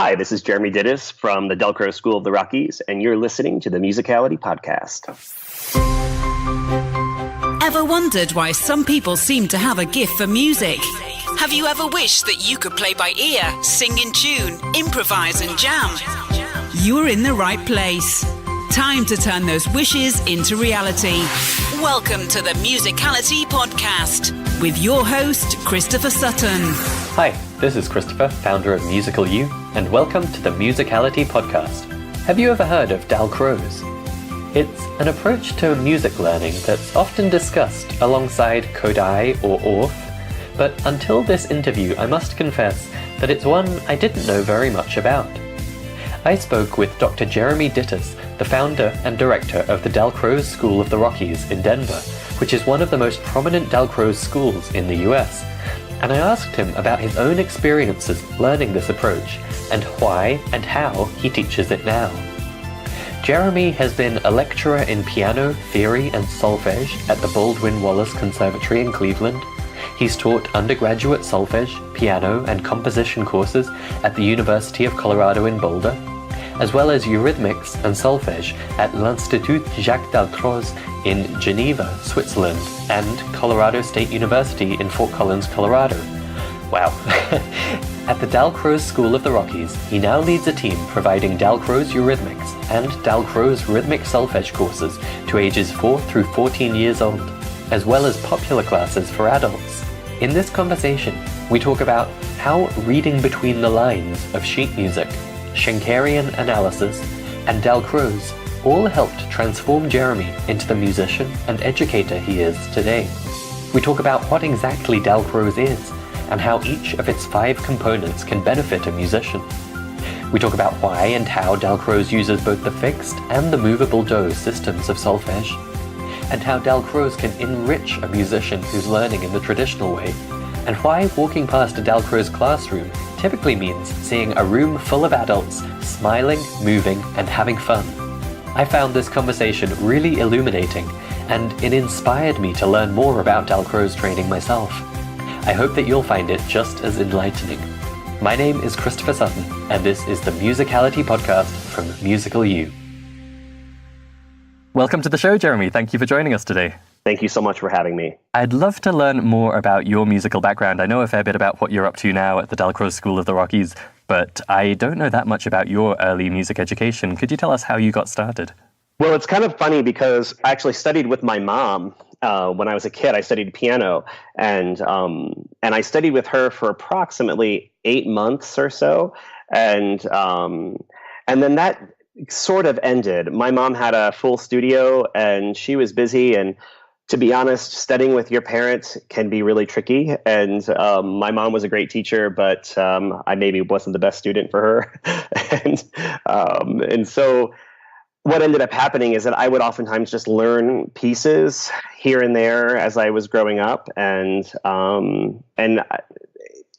Hi, this is Jeremy Dittus from the Dalcroze School of the Rockies, and you're listening to the Musicality Podcast. Ever wondered why some people seem to have a gift for music? Have you ever wished that you could play by ear, sing in tune, improvise and jam? You're in the right place. Time to turn those wishes into reality. Welcome to the Musicality Podcast with your host, Christopher Sutton. Hi, this is Christopher, founder of Musical U, and welcome to the Musicality Podcast. Have you ever heard of Dalcroze? It's an approach to music learning that's often discussed alongside Kodai or Orff, but until this interview I must confess that it's one I didn't know very much about. I spoke with Dr. Jeremy Dittus, the founder and director of the Dalcroze School of the Rockies in Denver, which is one of the most prominent Dalcroze schools in the US, and I asked him about his own experiences learning this approach and why and how he teaches it now. Jeremy has been a lecturer in piano, theory and solfege at the Baldwin-Wallace Conservatory in Cleveland. He's taught undergraduate solfege, piano and composition courses at the University of Colorado in Boulder, as well as Eurhythmics and solfege at L'Institut Jaques-Dalcroze in Geneva, Switzerland, and Colorado State University in Fort Collins, Colorado. Wow. At the Dalcroze School of the Rockies, he now leads a team providing Dalcroze Eurhythmics and Dalcroze Rhythmic-Solfège courses to ages 4 through 14 years old, as well as popular classes for adults. In this conversation, we talk about how reading between the lines of sheet music, Shankerian analysis, and Dalcroze all helped transform Jeremy into the musician and educator he is today. We talk about what exactly Dalcroze is and how each of its 5 components can benefit a musician. We talk about why and how Dalcroze uses both the fixed and the movable dose systems of solfege, and how Dalcroze can enrich a musician who's learning in the traditional way, and why walking past a Dalcroze classroom typically means seeing a room full of adults smiling, moving, and having fun. I found this conversation really illuminating, and it inspired me to learn more about Dalcroze training myself. I hope that you'll find it just as enlightening. My name is Christopher Sutton, and this is the Musicality Podcast from Musical U. Welcome to the show, Jeremy. Thank you for joining us today. Thank you so much for having me. I'd love to learn more about your musical background. I know a fair bit about what you're up to now at the Dalcroze School of the Rockies, but I don't know that much about your early music education. Could you tell us how you got started? Well, it's kind of funny because I actually studied with my mom. When I was a kid, I studied piano, and I studied with her for approximately 8 months or so, and then that sort of ended. My mom had a full studio, and she was busy, and to be honest, studying with your parents can be really tricky. And my mom was a great teacher, but I maybe wasn't the best student for her, and so what ended up happening is that I would oftentimes just learn pieces here and there as I was growing up, and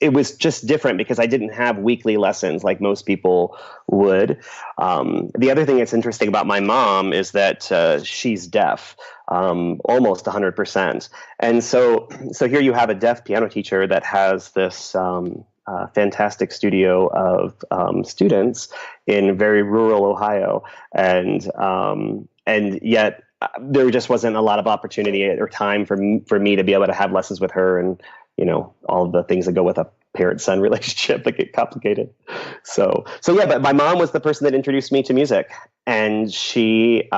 it was just different because I didn't have weekly lessons like most people would. The other thing that's interesting about my mom is that she's deaf, almost 100%, and so here you have a deaf piano teacher that has this fantastic studio of students in very rural Ohio, and yet there just wasn't a lot of opportunity or time for me to be able to have lessons with her, and all of the things that go with a parent-son relationship that get complicated. So yeah, but my mom was the person that introduced me to music, and she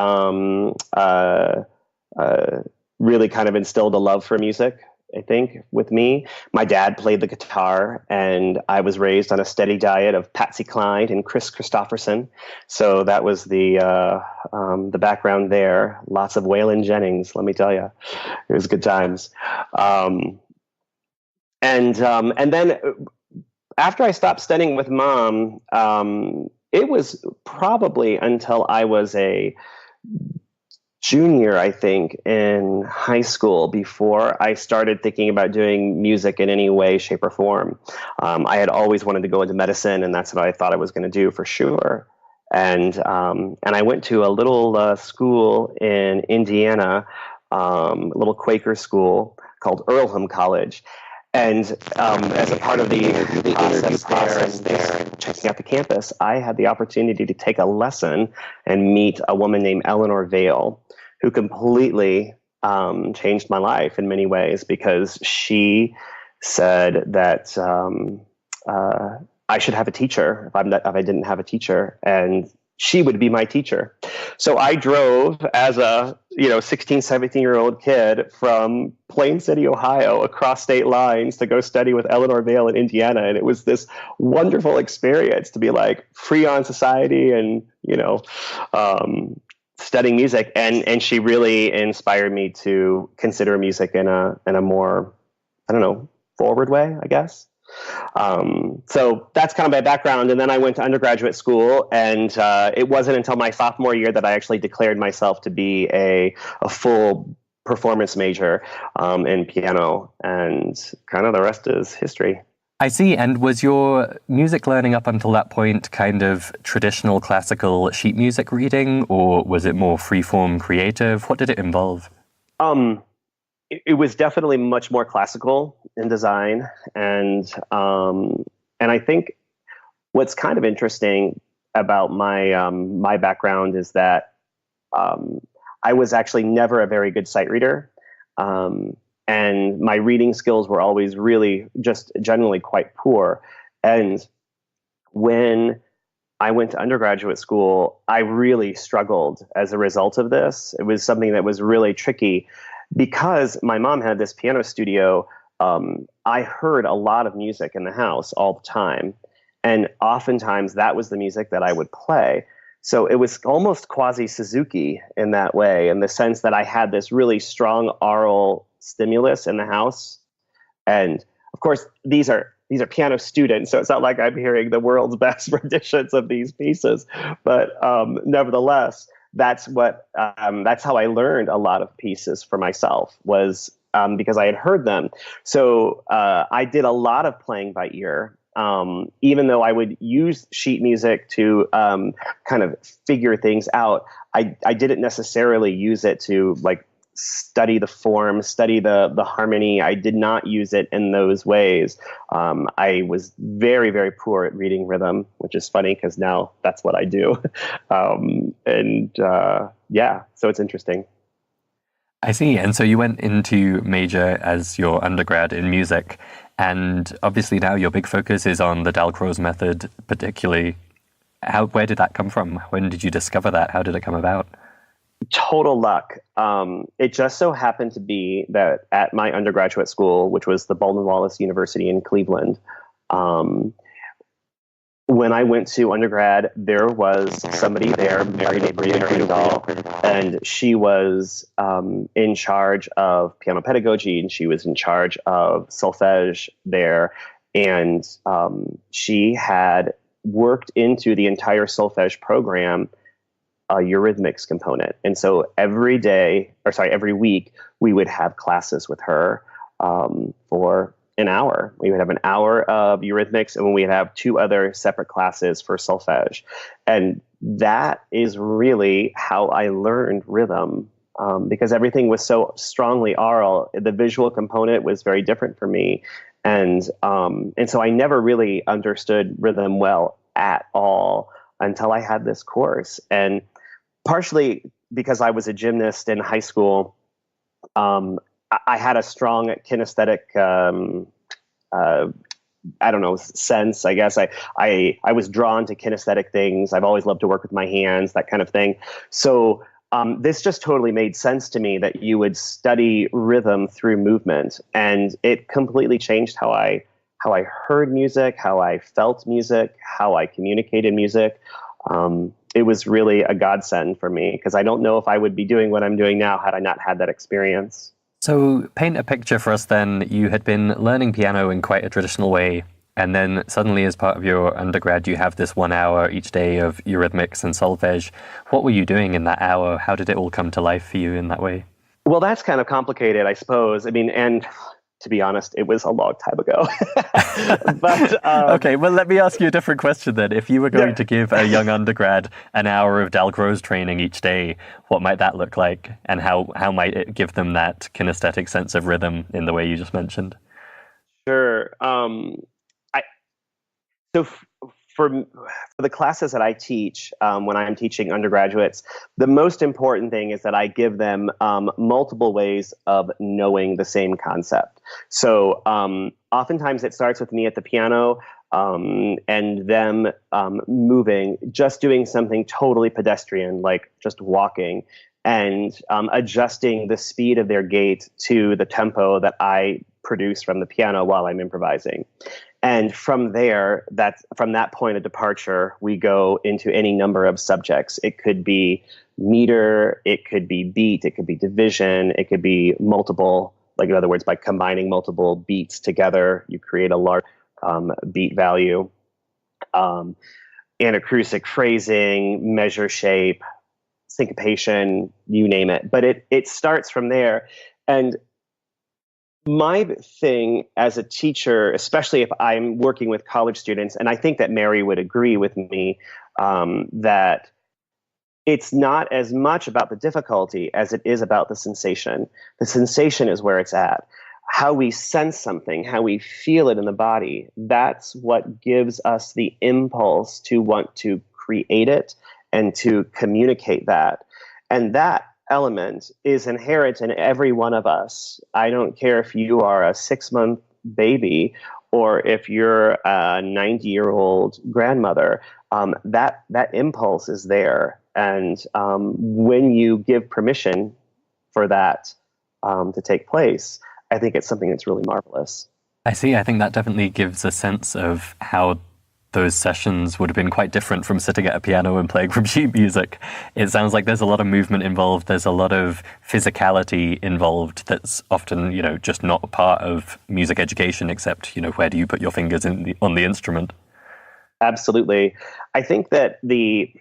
really kind of instilled a love for music, I think, with me. My dad played the guitar, and I was raised on a steady diet of Patsy Cline and Chris Christopherson. So that was the background there. Lots of Waylon Jennings, let me tell you. It was good times. And then after I stopped studying with Mom, it was probably until I was a junior, I think, in high school before I started thinking about doing music in any way, shape, or form. I had always wanted to go into medicine, and that's what I thought I was going to do for sure. And I went to a little school in Indiana, a little Quaker school called Earlham College. And as a part of the process there and checking out the campus, I had the opportunity to take a lesson and meet a woman named Eleanor Vale, who completely changed my life in many ways, because she said that I should have a teacher if I didn't have a teacher, and she would be my teacher. So I drove as a 16, 17-year-old kid from Plain City, Ohio, across state lines to go study with Eleanor Vale in Indiana. And it was this wonderful experience to be like free on society and, studying music. And she really inspired me to consider music in a more, forward way, I guess. So that's kind of my background. And then I went to undergraduate school, and it wasn't until my sophomore year that I actually declared myself to be a full performance major in piano, and kind of the rest is history. I see. And was your music learning up until that point kind of traditional classical sheet music reading, or was it more freeform creative? What did it involve? It was definitely much more classical in design, and I think what's kind of interesting about my background is that I was actually never a very good sight reader, and my reading skills were always really just generally quite poor. And when I went to undergraduate school, I really struggled as a result of this. It was something that was really tricky. Because my mom had this piano studio, I heard a lot of music in the house all the time. And oftentimes that was the music that I would play. So it was almost quasi-Suzuki in that way, in the sense that I had this really strong aural stimulus in the house. And of course, these are piano students, so it's not like I'm hearing the world's best renditions of these pieces. But nevertheless, that's how I learned a lot of pieces for myself, was because I had heard them. So I did a lot of playing by ear, even though I would use sheet music to kind of figure things out. I didn't necessarily use it to study the form, study the harmony. I did not use it in those ways. I was very, very poor at reading rhythm, which is funny because now that's what I do. So it's interesting. I see. And so you went into major as your undergrad in music, and obviously now your big focus is on the Dalcroze Method particularly. Where did that come from? When did you discover that? How did it come about? Total luck. It just so happened to be that at my undergraduate school, which was the Baldwin-Wallace University in Cleveland, when I went to undergrad, there was somebody there, Mary Dahl, and she was in charge of piano pedagogy, and she was in charge of solfege there. And she had worked into the entire solfege program a Eurhythmics component. And so every week, we would have classes with her for an hour. We would have an hour of Eurhythmics, and we'd have 2 other separate classes for solfege. And that is really how I learned rhythm, because everything was so strongly aural. The visual component was very different for me. And so I never really understood rhythm well at all until I had this course. And partially because I was a gymnast in high school, I had a strong kinesthetic, sense, I guess. I was drawn to kinesthetic things. I've always loved to work with my hands, that kind of thing. So this just totally made sense to me, that you would study rhythm through movement. And it completely changed how I heard music, how I felt music, how I communicated music. It was really a godsend for me, because I don't know if I would be doing what I'm doing now had I not had that experience. So paint a picture for us then. You had been learning piano in quite a traditional way, and then suddenly as part of your undergrad, you have this 1 hour each day of Eurhythmics and solfege. What were you doing in that hour? How did it all come to life for you in that way? Well, that's kind of complicated, I suppose. I mean, and to be honest, it was a long time ago. But okay, well, let me ask you a different question then. If you were going to give a young undergrad an hour of Dalcroze training each day, what might that look like? And how might it give them that kinesthetic sense of rhythm in the way you just mentioned? Sure. I so f- for the classes that I teach, when I'm teaching undergraduates, the most important thing is that I give them multiple ways of knowing the same concept. So oftentimes it starts with me at the piano, and them moving, just doing something totally pedestrian, like just walking, and adjusting the speed of their gait to the tempo that I produce from the piano while I'm improvising. And from there, from that point of departure, we go into any number of subjects. It could be meter, it could be beat, it could be division, it could be multiple, like in other words, by combining multiple beats together, you create a large beat value. Anacrusic phrasing, measure shape, syncopation, you name it. But it starts from there. And my thing as a teacher, especially if I'm working with college students, and I think that Mary would agree with me, that it's not as much about the difficulty as it is about the sensation. The sensation is where it's at. How we sense something, how we feel it in the body, that's what gives us the impulse to want to create it and to communicate that. And that element is inherent in every one of us. I don't care if you are a 6-month baby or if you're a 90-year-old grandmother. That impulse is there. And when you give permission for that to take place, I think it's something that's really marvelous. I see. I think that definitely gives a sense of how those sessions would have been quite different from sitting at a piano and playing from sheet music. It sounds like there's a lot of movement involved. There's a lot of physicality involved that's often, just not a part of music education, except, where do you put your fingers on the instrument? Absolutely. I think that the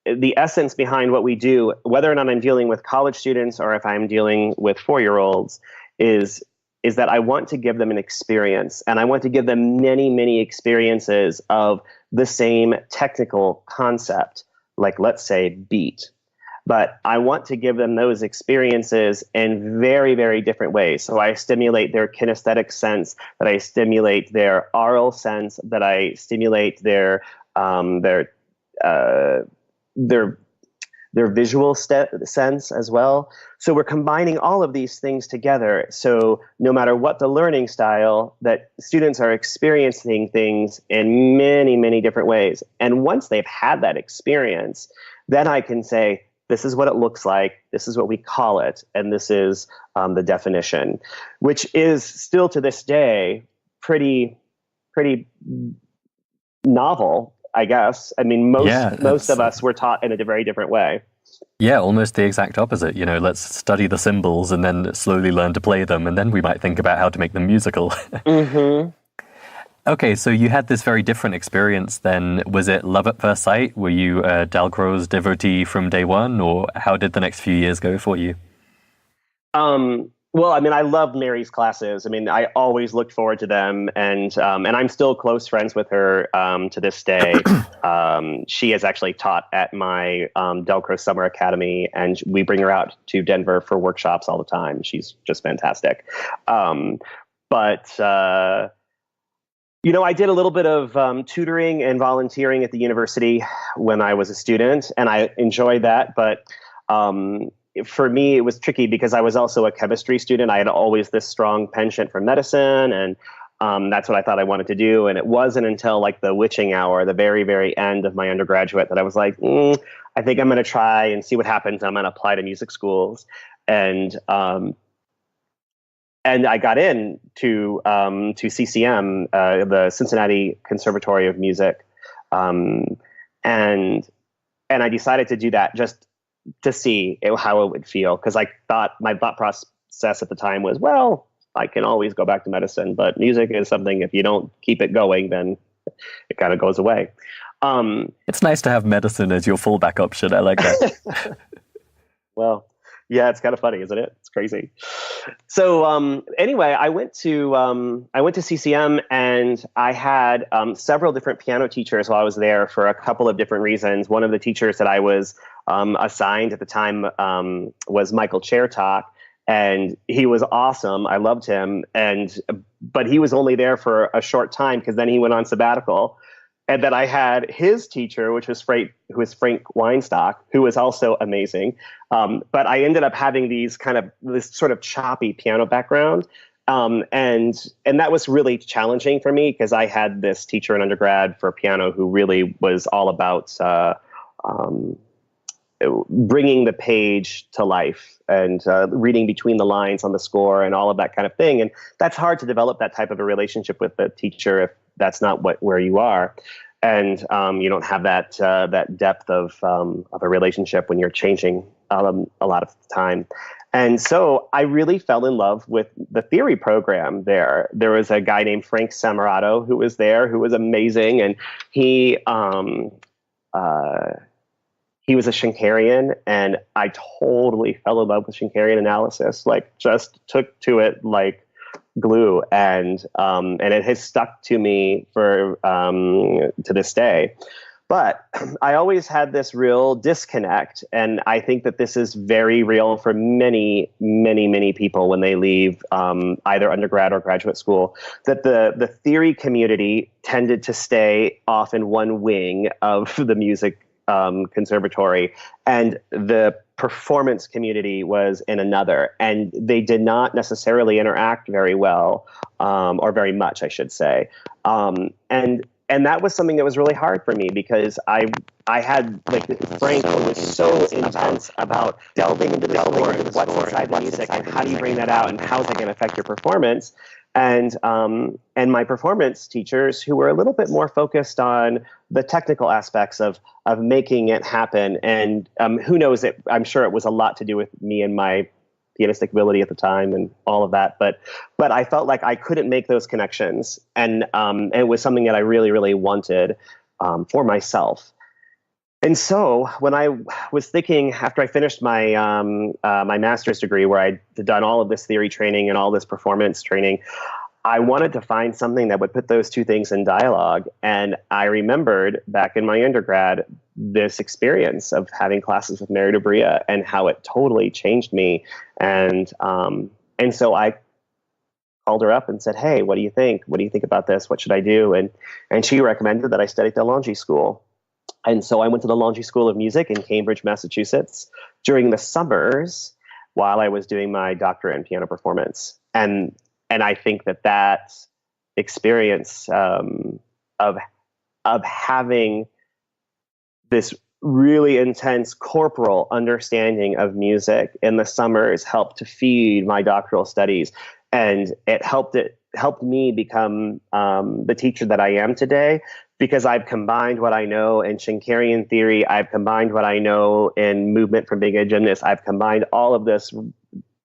essence behind what we do, whether or not I'm dealing with college students or if I'm dealing with 4-year-olds, is that I want to give them an experience, and I want to give them many, many experiences of the same technical concept, like let's say beat. But I want to give them those experiences in very, very different ways. So I stimulate their kinesthetic sense, that I stimulate their aural sense, that I stimulate their visual sense as well. So we're combining all of these things together. So no matter what the learning style, that students are experiencing things in many, many different ways. And once they've had that experience, then I can say, this is what it looks like, this is what we call it, and this is the definition, which is still to this day pretty novel, I guess. I mean, most of us were taught in a very different way. Yeah, almost the exact opposite. Let's study the symbols and then slowly learn to play them, and then we might think about how to make them musical. Mm-hmm. Okay, so you had this very different experience then. Was it love at first sight? Were you a Dalcroze devotee from day one, or how did the next few years go for you? Well, I mean, I love Mary's classes. I mean, I always looked forward to them, and I'm still close friends with her to this day. She has actually taught at my Delcroze Summer Academy, and we bring her out to Denver for workshops all the time. She's just fantastic. But I did a little bit of tutoring and volunteering at the university when I was a student, and I enjoyed that. But for me, it was tricky because I was also a chemistry student. I had always this strong penchant for medicine, and that's what I thought I wanted to do. And it wasn't until like the witching hour, the very, very end of my undergraduate, that I was like, I think I'm going to try and see what happens. I'm going to apply to music schools. And I got in to CCM, the Cincinnati Conservatory of Music. And I decided to do that just to see how it would feel, because my thought process at the time was, well, I can always go back to medicine, but music is something, if you don't keep it going, then it kind of goes away. It's nice to have medicine as your fallback option. I like that. Well, yeah, it's kind of funny, isn't it? It's crazy. So anyway, I went to CCM, and I had several different piano teachers while I was there for a couple of different reasons. One of the teachers that I was assigned at the time was Michael Chertok, and he was awesome. I loved him, but he was only there for a short time because then he went on sabbatical. And then I had his teacher, who was Frank Weinstock, who was also amazing. But I ended up having this sort of choppy piano background. And that was really challenging for me because I had this teacher in undergrad for piano who really was all about bringing the page to life and reading between the lines on the score and all of that kind of thing. And that's hard to develop that type of a relationship with the teacher if that's not where you are. And you don't have that depth of a relationship when you're changing a lot of the time. And so I really fell in love with the theory program there. There was a guy named Frank Samarato who was there, who was amazing. And he was a Shankerian, and I totally fell in love with Shankerian analysis, like just took to it like glue. And it has stuck to me for to this day. But I always had this real disconnect, and I think that this is very real for many, many, many people when they leave either undergrad or graduate school, that the theory community tended to stay off in one wing of the music conservatory, and the performance community was in another, and they did not necessarily interact very well, or very much, I should say. And that was something that was really hard for me because I had, like, Frank was so intense about delving into the score and what's inside the music and how do you bring that out and how is that going to affect your performance. And my performance teachers, who were a little bit more focused on the technical aspects of making it happen. And who knows, I'm sure it was a lot to do with me and my pianistic ability at the time and all of that. But I felt like I couldn't make those connections. And it was something that I really, really wanted for myself. And so when I was thinking, after I finished my my master's degree, where I'd done all of this theory training and all this performance training, I wanted to find something that would put those two things in dialogue. And I remembered back in my undergrad this experience of having classes with Mary DeBria and how it totally changed me. And so I called her up and said, "Hey, what do you think? What do you think about this? What should I do?" And she recommended that I study at the L'Institut School. And so I went to the L'Institut School of Music in Cambridge, Massachusetts during the summers while I was doing my doctorate in piano performance. And I think that experience of having this really intense corporal understanding of music in the summers helped to feed my doctoral studies. And it helped me become the teacher that I am today, because I've combined what I know in Shankerian theory. I've combined what I know in movement from being a gymnast. I've combined all of this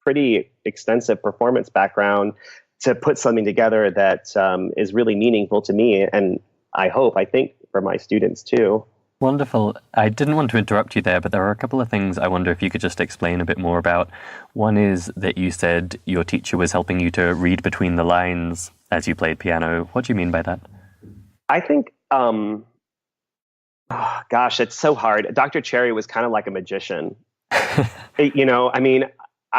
pretty extensive performance background to put something together that is really meaningful to me. And I think for my students too. Wonderful. I didn't want to interrupt you there, but there are a couple of things I wonder if you could just explain a bit more about. One is that you said your teacher was helping you to read between the lines as you played piano. What do you mean by that? I think, it's so hard. Dr. Cherry was kind of like a magician. I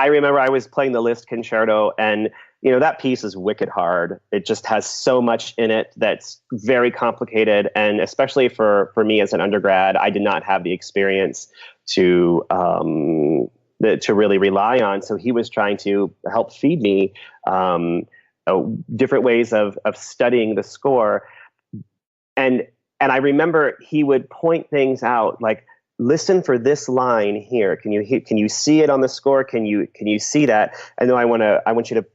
remember I was playing the Liszt concerto, and that piece is wicked hard. It just has so much in it that's very complicated. And especially for me as an undergrad, I did not have the experience to really rely on. So he was trying to help feed me different ways of studying the score. And I remember he would point things out, like, listen for this line here. Can you see it on the score? Can you see that? And then I want you to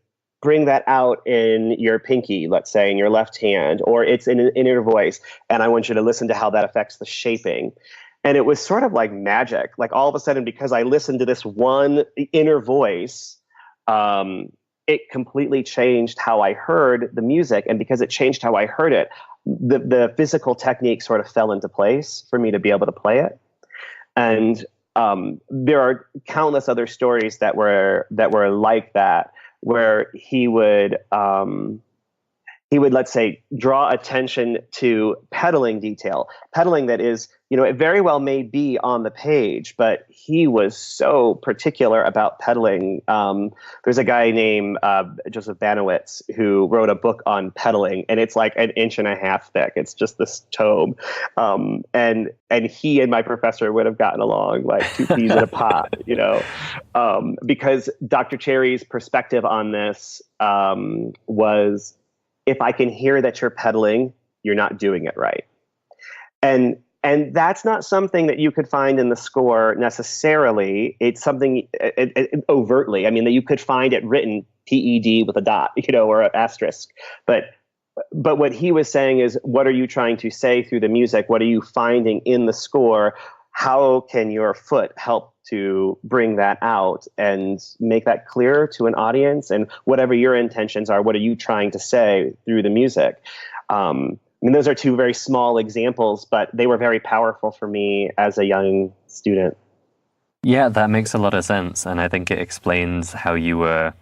bring that out in your pinky, let's say, in your left hand, or it's in an inner voice. And I want you to listen to how that affects the shaping. And it was sort of like magic. Like, all of a sudden, because I listened to this one inner voice, it completely changed how I heard the music. And because it changed how I heard it, the physical technique sort of fell into place for me to be able to play it. And there are countless other stories that were like that, where he would he would, let's say, draw attention to pedaling detail. Pedaling that is, it very well may be on the page, but he was so particular about pedaling. There's a guy named Joseph Banowitz who wrote a book on pedaling, and it's like 1.5 inches thick. It's just this tome. And he and my professor would have gotten along like two peas in a pod, because Dr. Cherry's perspective on this was, if I can hear that you're pedaling, you're not doing it right. And that's not something that you could find in the score necessarily. It's something overtly. I mean, that you could find it written PED with a dot, or an asterisk. But what he was saying is, what are you trying to say through the music? What are you finding in the score? How can your foot help to bring that out and make that clear to an audience? And whatever your intentions are, what are you trying to say through the music? Those are two very small examples, but they were very powerful for me as a young student. Yeah, that makes a lot of sense. And I think it explains how you were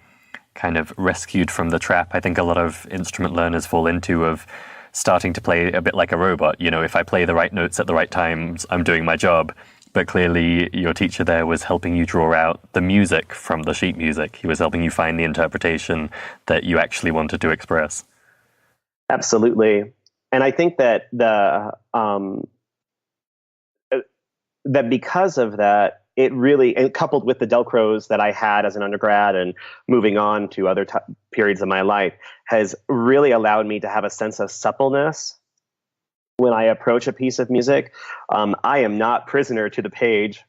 kind of rescued from the trap I think a lot of instrument learners fall into, of starting to play a bit like a robot. If I play the right notes at the right times, I'm doing my job. But clearly your teacher there was helping you draw out the music from the sheet music. He was helping you find the interpretation that you actually wanted to express. Absolutely. And I think that that because of that, it really, and coupled with the Delcroze that I had as an undergrad and moving on to other periods of my life, has really allowed me to have a sense of suppleness when I approach a piece of music. I am not prisoner to the page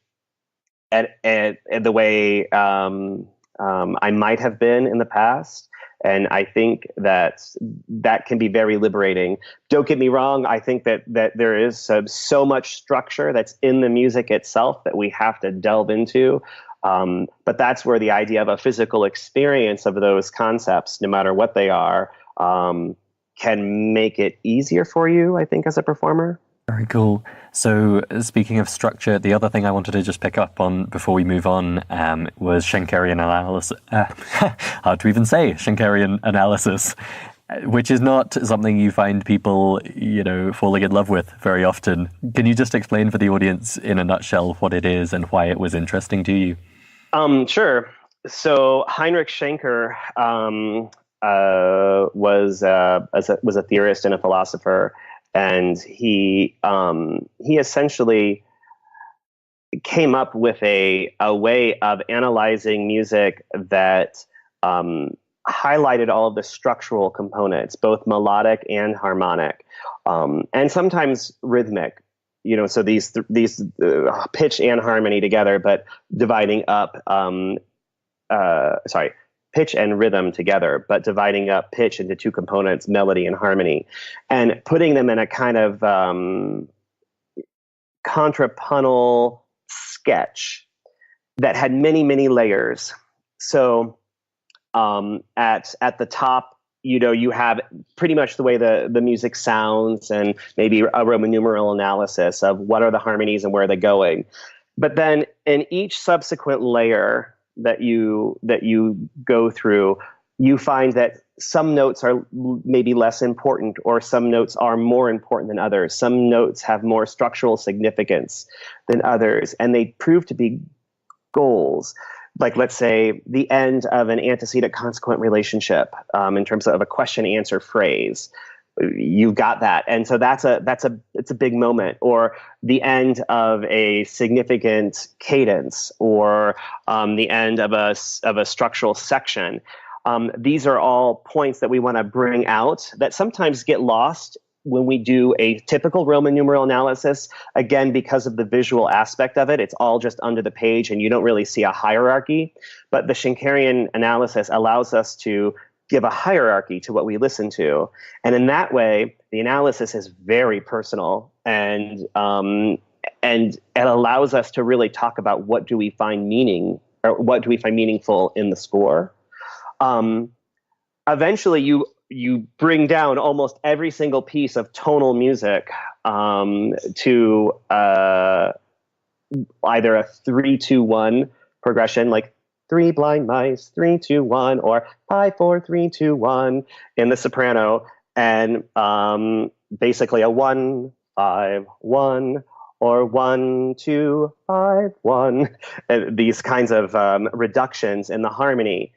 at the way I might have been in the past. And I think that can be very liberating. Don't get me wrong. I think that there is so much structure that's in the music itself that we have to delve into. But that's where the idea of a physical experience of those concepts, no matter what they are, can make it easier for you, I think, as a performer. Very cool. So speaking of structure, the other thing I wanted to just pick up on before we move on was Shankerian analysis. Hard to even say, Shankerian analysis, which is not something you find people, falling in love with very often. Can you just explain for the audience in a nutshell what it is and why it was interesting to you? Sure. So Heinrich Shanker was a theorist and a philosopher. And he essentially came up with a way of analyzing music that highlighted all of the structural components, both melodic and harmonic, and sometimes rhythmic. So these pitch and harmony together, but dividing up. Pitch and rhythm together, but dividing up pitch into two components, melody and harmony, and putting them in a kind of contrapuntal sketch that had many, many layers. So at the top, you have pretty much the way the music sounds, and maybe a Roman numeral analysis of what are the harmonies and where they're going. But then in each subsequent layer that you go through, you find that some notes are maybe less important, or some notes are more important than others. Some notes have more structural significance than others, and they prove to be goals. Like, let's say, the end of an antecedent consequent relationship, in terms of a question answer phrase. You've got that, and so it's a big moment. Or the end of a significant cadence, or the end of a structural section. These are all points that we want to bring out that sometimes get lost when we do a typical Roman numeral analysis. Again, because of the visual aspect of it, it's all just under the page, and you don't really see a hierarchy. But the Shankerian analysis allows us to give a hierarchy to what we listen to. And in that way, the analysis is very personal, and it allows us to really talk about what do we find meaningful in the score. Eventually, you bring down almost every single piece of tonal music to either a 3-2-1 progression, like 3 blind mice, 3-2-1, or 5-4-3-2-1 in the soprano. and basically a 1 5 1 or 1 2 5 1, these kinds of reductions in the harmony.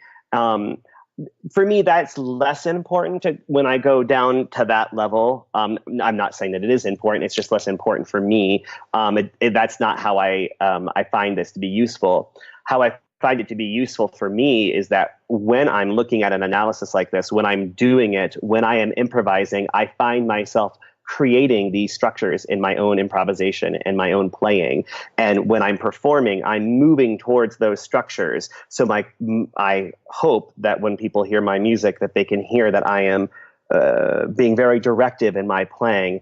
For me, that's less important when I go down to that level. I'm not saying that it is important. It's just less important for me. That's not how I find this to be useful. How I find it to be useful for me is that when I'm looking at an analysis like this, when I'm doing it, when I am improvising, I find myself creating these structures in my own improvisation and my own playing. And when I'm performing, I'm moving towards those structures. So I hope that when people hear my music, that they can hear that I am being very directive in my playing.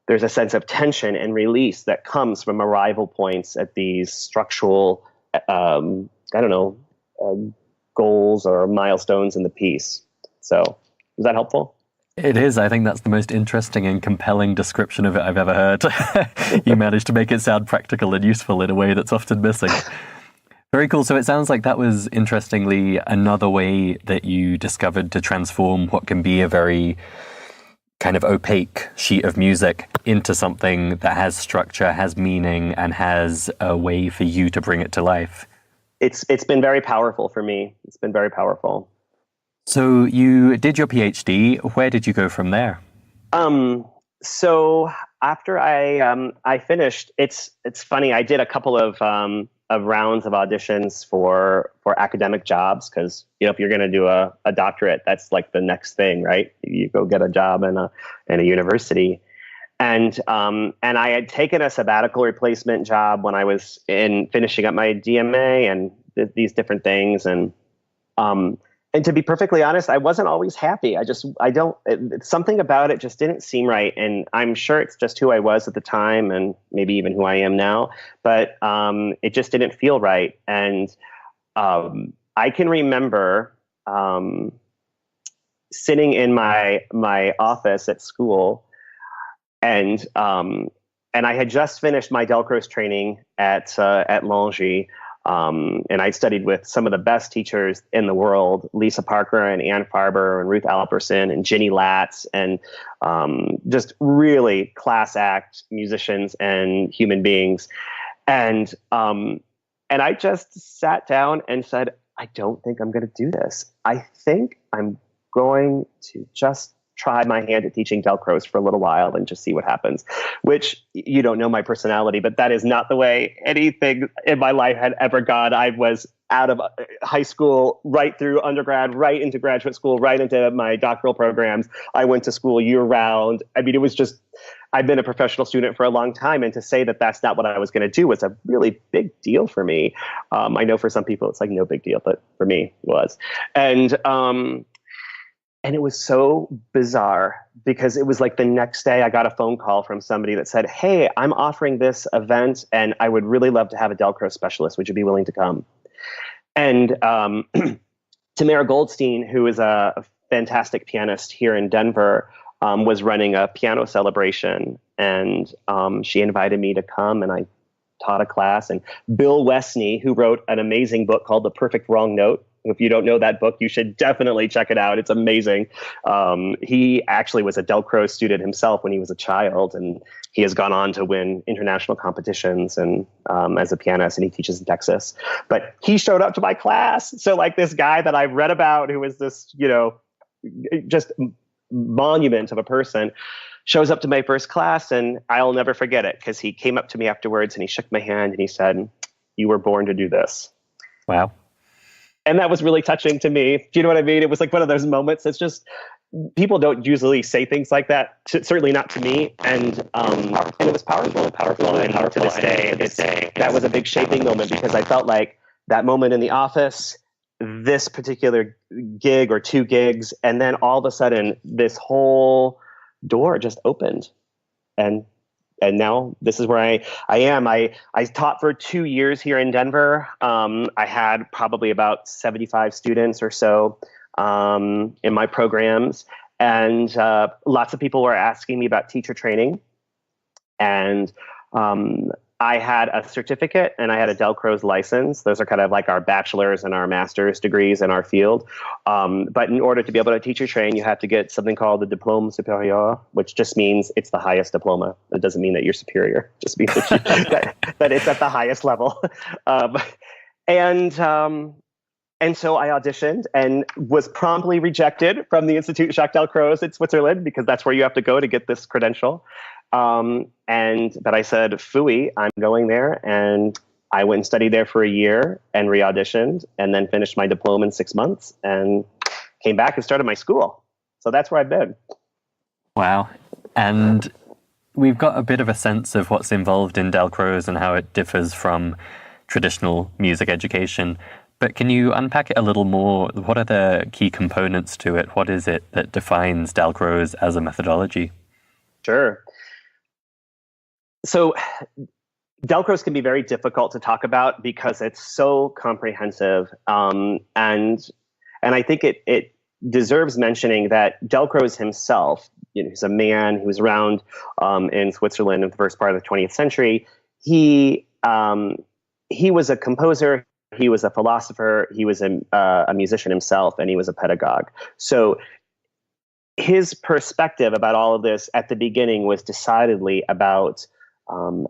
There's a sense of tension and release that comes from arrival points at these structural, goals or milestones in the piece. So is that helpful? It is. I think that's the most interesting and compelling description of it I've ever heard. You managed to make it sound practical and useful in a way that's often missing. Very cool. So it sounds like that was, interestingly, another way that you discovered to transform what can be a very kind of opaque sheet of music into something that has structure, has meaning, and has a way for you to bring it to life. It's been very powerful for me. It's been very powerful. So you did your PhD. Where did you go from there? So after I finished, it's funny. I did a couple of rounds of auditions for academic jobs because if you're going to do a doctorate, that's like the next thing, right? You go get a job in a university, and I had taken a sabbatical replacement job when I was finishing up my DMA and these different things, and to be perfectly honest, I wasn't always happy. Something about it just didn't seem right. And I'm sure it's just who I was at the time and maybe even who I am now, but it just didn't feel right. And I can remember sitting in my office at school, and I had just finished my Delcroze training at L'Institut. And I studied with some of the best teachers in the world, Lisa Parker and Ann Farber and Ruth Alperson and Ginny Latz, and just really class act musicians and human beings. And I just sat down and said, I don't think I'm going to do this. I think I'm going to just try my hand at teaching Delcroze for a little while and just see what happens, which you don't know my personality, but that is not the way anything in my life had ever gone. I was out of high school, right through undergrad, right into graduate school, right into my doctoral programs. I went to school year round. I mean, it was just, I've been a professional student for a long time. And to say that that's not what I was going to do was a really big deal for me. I know for some people it's like no big deal, but for me it was. And it was so bizarre because it was like the next day I got a phone call from somebody that said, hey, I'm offering this event and I would really love to have a Delcroze specialist. Would you be willing to come? And Tamara Goldstein, who is a fantastic pianist here in Denver, was running a piano celebration. And she invited me to come, and I taught a class. And Bill Westney, who wrote an amazing book called The Perfect Wrong Note. If you don't know that book, you should definitely check it out. It's amazing. He actually was a Dalcroze student himself when he was a child, and he has gone on to win international competitions and as a pianist, and he teaches in Texas. But he showed up to my class. So like this guy that I've read about who is this, just monument of a person, shows up to my first class, and I'll never forget it because he came up to me afterwards and he shook my hand and he said, "You were born to do this." Wow. And that was really touching to me. Do you know what I mean? It was like one of those moments. It's just, people don't usually say things like that, certainly not to me. And it was powerful. And to this day, that was a big shaping moment because I felt like that moment in the office, this particular gig or two gigs, and then all of a sudden this whole door just opened. And now this is where I am. I taught for 2 years here in Denver. I had probably about 75 students or so in my programs. And lots of people were asking me about teacher training. And I had a certificate and I had a Dalcroze license. Those are kind of like our bachelor's and our master's degrees in our field. But in order to be able to teacher train, you have to get something called the Diplôme Supérieur, which just means it's the highest diploma. It doesn't mean that you're superior. It just means that it's at the highest level. And so I auditioned and was promptly rejected from the Institut Jaques-Dalcroze in Switzerland, because that's where you have to go to get this credential. But I said, phooey, I'm going there. And I went and studied there for a year and re-auditioned, and then finished my diploma in 6 months and came back and started my school. So that's where I've been. Wow. And we've got a bit of a sense of what's involved in Dalcroze and how it differs from traditional music education. But can you unpack it a little more? What are the key components to it? What is it that defines Dalcroze as a methodology? Sure. So Dalcroze can be very difficult to talk about because it's so comprehensive. And I think it deserves mentioning that Dalcroze himself, he's a man who was around in Switzerland in the first part of the 20th century. He was a composer. He was a philosopher, he was a musician himself, and he was a pedagogue. So his perspective about all of this at the beginning was decidedly about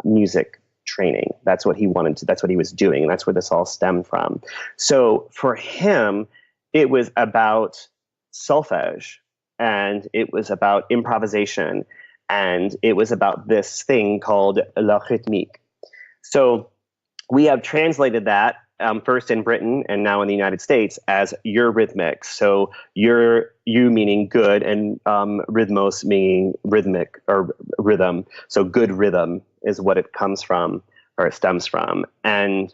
music training. That's what he wanted to, that's what he was doing, and that's where this all stemmed from. So for him, it was about solfege, and it was about improvisation, and it was about this thing called L'Institut. So we have translated that first in Britain and now in the United States as Eurhythmics. So you meaning good, and rhythmos meaning rhythmic or rhythm. So good rhythm is what it comes from, or it stems from. And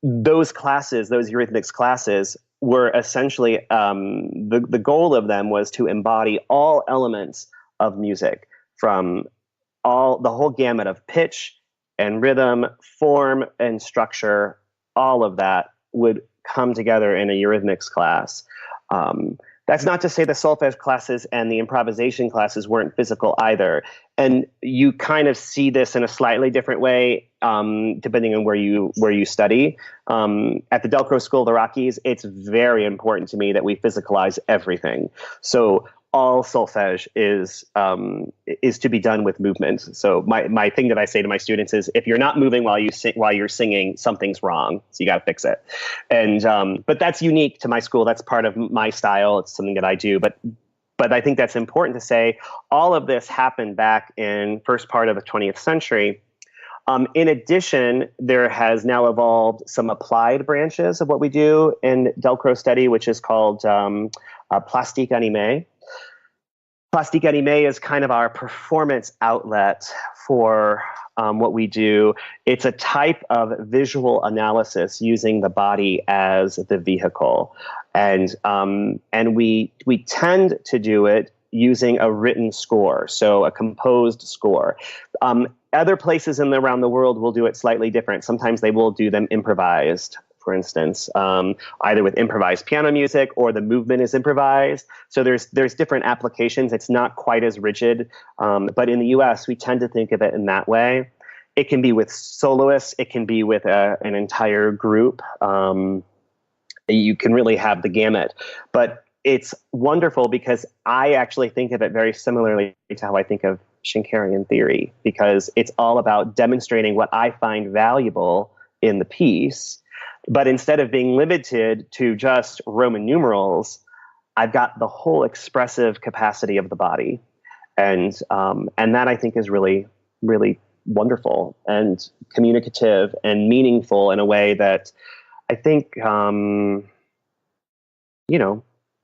those classes, those Eurhythmics classes, were essentially the goal of them was to embody all elements of music, from the whole gamut of pitch and rhythm, form and structure. All of that would come together in a Eurhythmics class. That's not to say the solfege classes and the improvisation classes weren't physical either. And you kind of see this in a slightly different way, depending on where you study. At the Dalcroze School, the Rockies, it's very important to me that we physicalize everything. So all solfege is to be done with movement. So my thing that I say to my students is, if you're not moving while you're singing, something's wrong. So you got to fix it. And but that's unique to my school. That's part of my style. It's something that I do. But I think that's important to say. All of this happened back in first part of the 20th century. In addition, there has now evolved some applied branches of what we do in Dalcroze study, which is called plastique animé. Plastique animé is kind of our performance outlet for what we do. It's a type of visual analysis using the body as the vehicle, and we tend to do it using a written score, so a composed score. Other places around the world will do it slightly different. Sometimes they will do them improvised, for instance, either with improvised piano music or the movement is improvised. So there's different applications. It's not quite as rigid, but in the US, we tend to think of it in that way. It can be with soloists. It can be with an entire group. You can really have the gamut. But it's wonderful because I actually think of it very similarly to how I think of Shankerian theory, because it's all about demonstrating what I find valuable in the piece. But instead of being limited to just Roman numerals, I've got the whole expressive capacity of the body. And that I think is really, really wonderful and communicative and meaningful in a way that I think,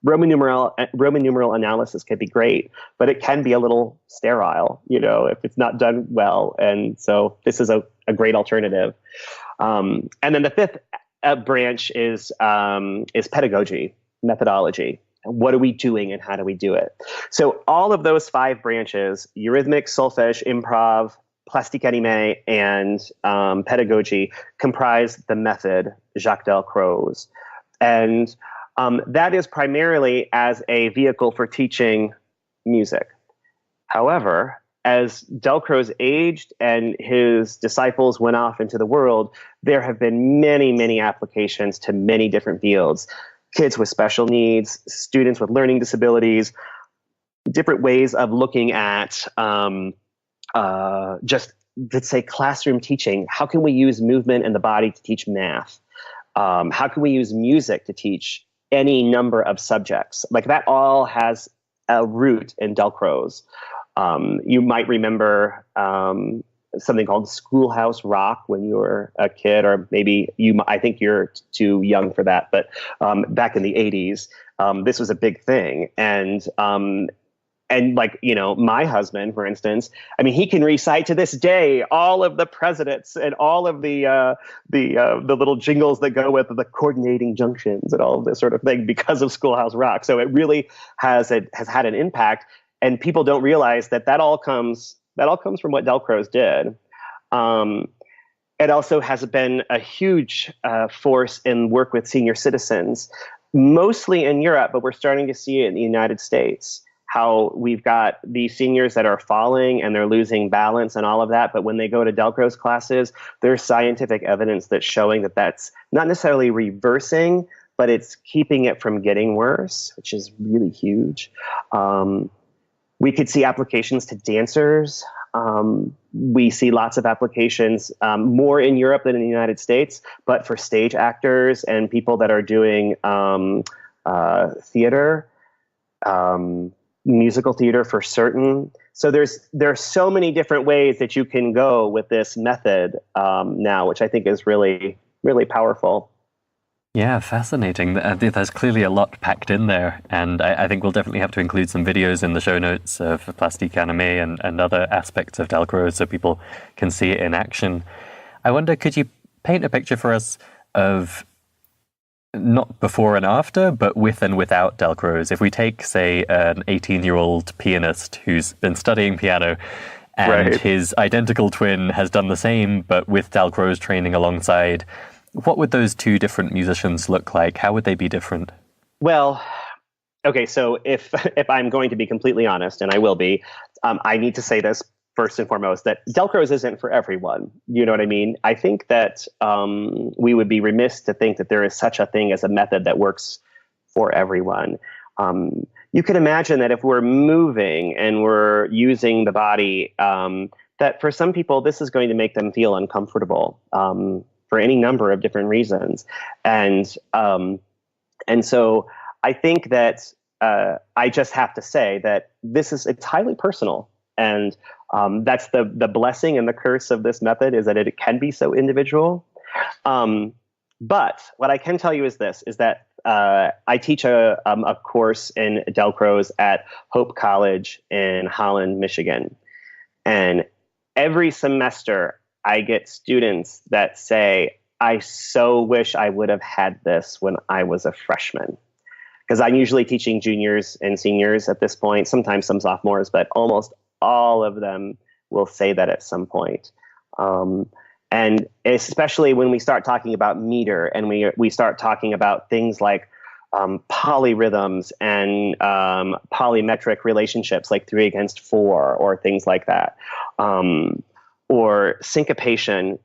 Roman numeral analysis can be great, but it can be a little sterile, if it's not done well. And so this is a great alternative. And then the fifth branch is pedagogy, methodology. What are we doing and how do we do it? So all of those 5 branches, Eurhythmics, solfege, improv, plastique animé, and pedagogy, comprise the method Jaques-Dalcroze. And that is primarily as a vehicle for teaching music. However, as Delcroze aged and his disciples went off into the world, there have been many, many applications to many different fields. Kids with special needs, students with learning disabilities, different ways of looking at just, let's say, classroom teaching. How can we use movement and the body to teach math? How can we use music to teach any number of subjects? Like, that all has a root in Delcroze. You might remember something called Schoolhouse Rock when you were a kid, or maybe I think you're too young for that, but back in the 80s, this was a big thing. And like, my husband, for instance, I mean, he can recite to this day all of the presidents and all of the little jingles that go with the coordinating junctions and all of this sort of thing because of Schoolhouse Rock. So it really has had an impact, and people don't realize that all comes from what Delcroze did. It also has been a huge force in work with senior citizens, mostly in Europe, but we're starting to see it in the United States. How we've got these seniors that are falling and they're losing balance and all of that. But when they go to Delcroze classes, there's scientific evidence that's showing that that's not necessarily reversing, but it's keeping it from getting worse, which is really huge. We could see applications to dancers. We see lots of applications, more in Europe than in the United States, but for stage actors and people that are doing theater, musical theater for certain. So there's so many different ways that you can go with this method now, which I think is really, really powerful. Yeah, fascinating. There's clearly a lot packed in there, and I think we'll definitely have to include some videos in the show notes of Plastique Anime and other aspects of Dalcroze so people can see it in action. I wonder, could you paint a picture for us of not before and after, but with and without Dalcroze? If we take, say, an 18-year-old pianist who's been studying piano, and his identical twin has done the same, but with Dalcroze training alongside, what would those two different musicians look like? How would they be different? Well, okay, so if I'm going to be completely honest, and I will be, I need to say this first and foremost, that Delcroze isn't for everyone. You know what I mean? I think that we would be remiss to think that there is such a thing as a method that works for everyone. You can imagine that if we're moving and we're using the body, that for some people, this is going to make them feel uncomfortable for any number of different reasons. And so I think that I just have to say that it's highly personal. And that's the blessing and the curse of this method, is that it can be so individual. But what I can tell you is this, is that I teach a course in Delcroze at Hope College in Holland, Michigan. And every semester I get students that say, I so wish I would have had this when I was a freshman. Because I'm usually teaching juniors and seniors at this point, sometimes some sophomores, but almost all of them will say that at some point. And especially when we start talking about meter and we start talking about things like polyrhythms and polymetric relationships like 3/4 or things like that, or syncopation,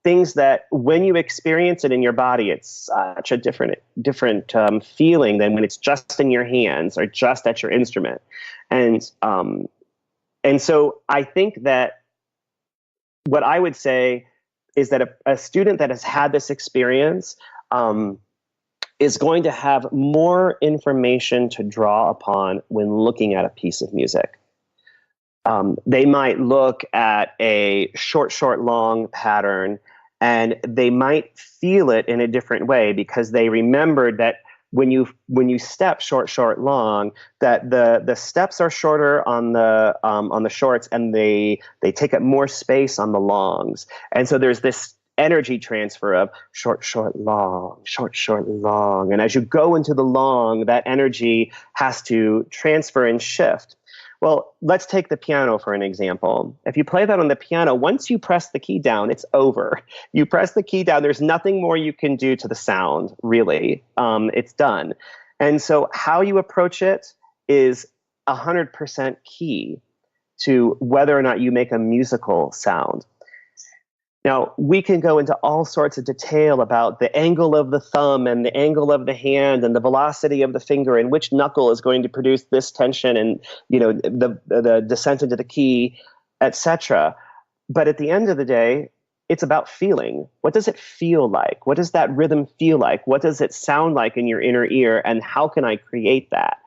things that when you experience it in your body, it's such a different feeling than when it's just in your hands or just at your instrument. And so I think that what I would say is that a student that has had this experience is going to have more information to draw upon when looking at a piece of music. They might look at a short, long pattern, and they might feel it in a different way because they remembered that when you step short, long, that the steps are shorter on the shorts, and they take up more space on the longs. And so there's this energy transfer of short, long, short, long. And as you go into the long, that energy has to transfer and shift. Well, let's take the piano for an example. If you play that on the piano, once you press the key down, it's over. You press the key down, there's nothing more you can do to the sound, really. It's done. And so how you approach it is 100% key. to whether or not you make a musical sound. Now, we can go into all sorts of detail about the angle of the thumb and the angle of the hand and the velocity of the finger and which knuckle is going to produce this tension and, the descent into the key, etc. But at the end of the day, it's about feeling. What does it feel like? What does that rhythm feel like? What does it sound like in your inner ear? And how can I create that?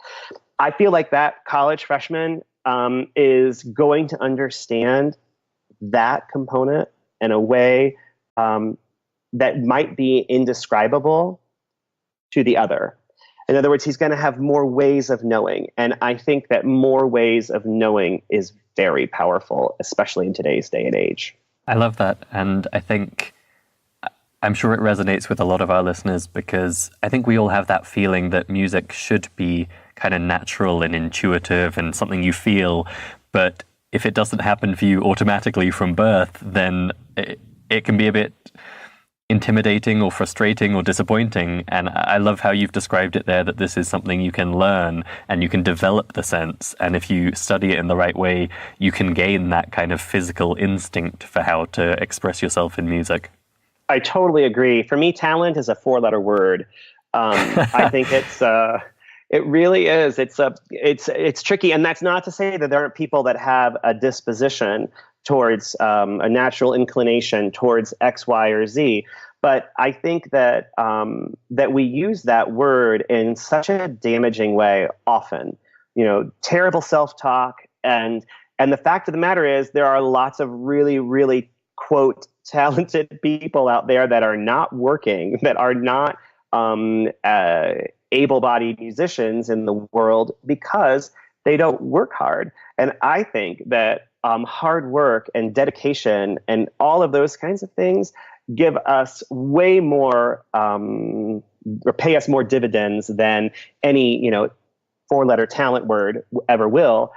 I feel like that college freshman is going to understand that component in a way that might be indescribable to the other. In other words, he's going to have more ways of knowing. And I think that more ways of knowing is very powerful, especially in today's day and age. I love that. And I'm sure it resonates with a lot of our listeners, because I think we all have that feeling that music should be kind of natural and intuitive and something you feel. But if it doesn't happen for you automatically from birth, then it can be a bit intimidating or frustrating or disappointing. And I love how you've described it there, that this is something you can learn and you can develop the sense. And if you study it in the right way, you can gain that kind of physical instinct for how to express yourself in music. I totally agree. For me, talent is a 4-letter word. I think it really is. It's tricky. And that's not to say that there aren't people that have a disposition towards a natural inclination towards X, Y, or Z. But I think that that we use that word in such a damaging way often. Terrible self-talk. And the fact of the matter is there are lots of really, really, quote, talented people out there that are not working, that are not able-bodied musicians in the world because they don't work hard. And I think that hard work and dedication and all of those kinds of things give us way more or pay us more dividends than any 4-letter talent word ever will.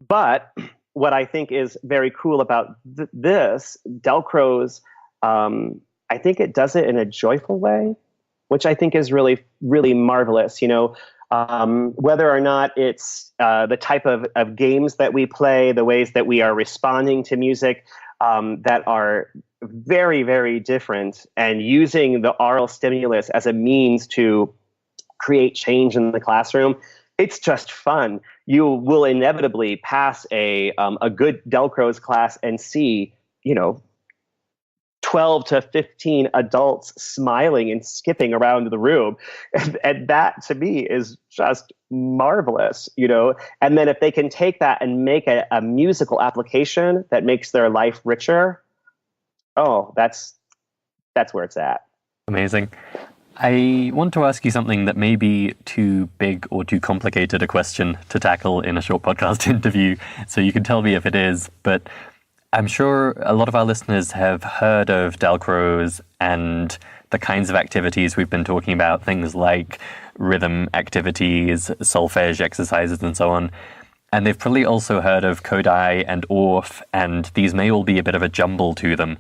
But what I think is very cool about this Dalcroze, I think it does it in a joyful way, which I think is really, really marvelous. Whether or not it's the type of games that we play, the ways that we are responding to music that are very, very different, and using the aural stimulus as a means to create change in the classroom. It's just fun. You will inevitably pass a good Delcroze class and see, 12 to 15 adults smiling and skipping around the room. And that to me is just marvelous, And then if they can take that and make a musical application that makes their life richer, that's where it's at. Amazing. I want to ask you something that may be too big or too complicated a question to tackle in a short podcast interview, so you can tell me if it is, but I'm sure a lot of our listeners have heard of Dalcroze and the kinds of activities we've been talking about, things like rhythm activities, solfege exercises, and so on. And they've probably also heard of Kodai and Orff, and these may all be a bit of a jumble to them.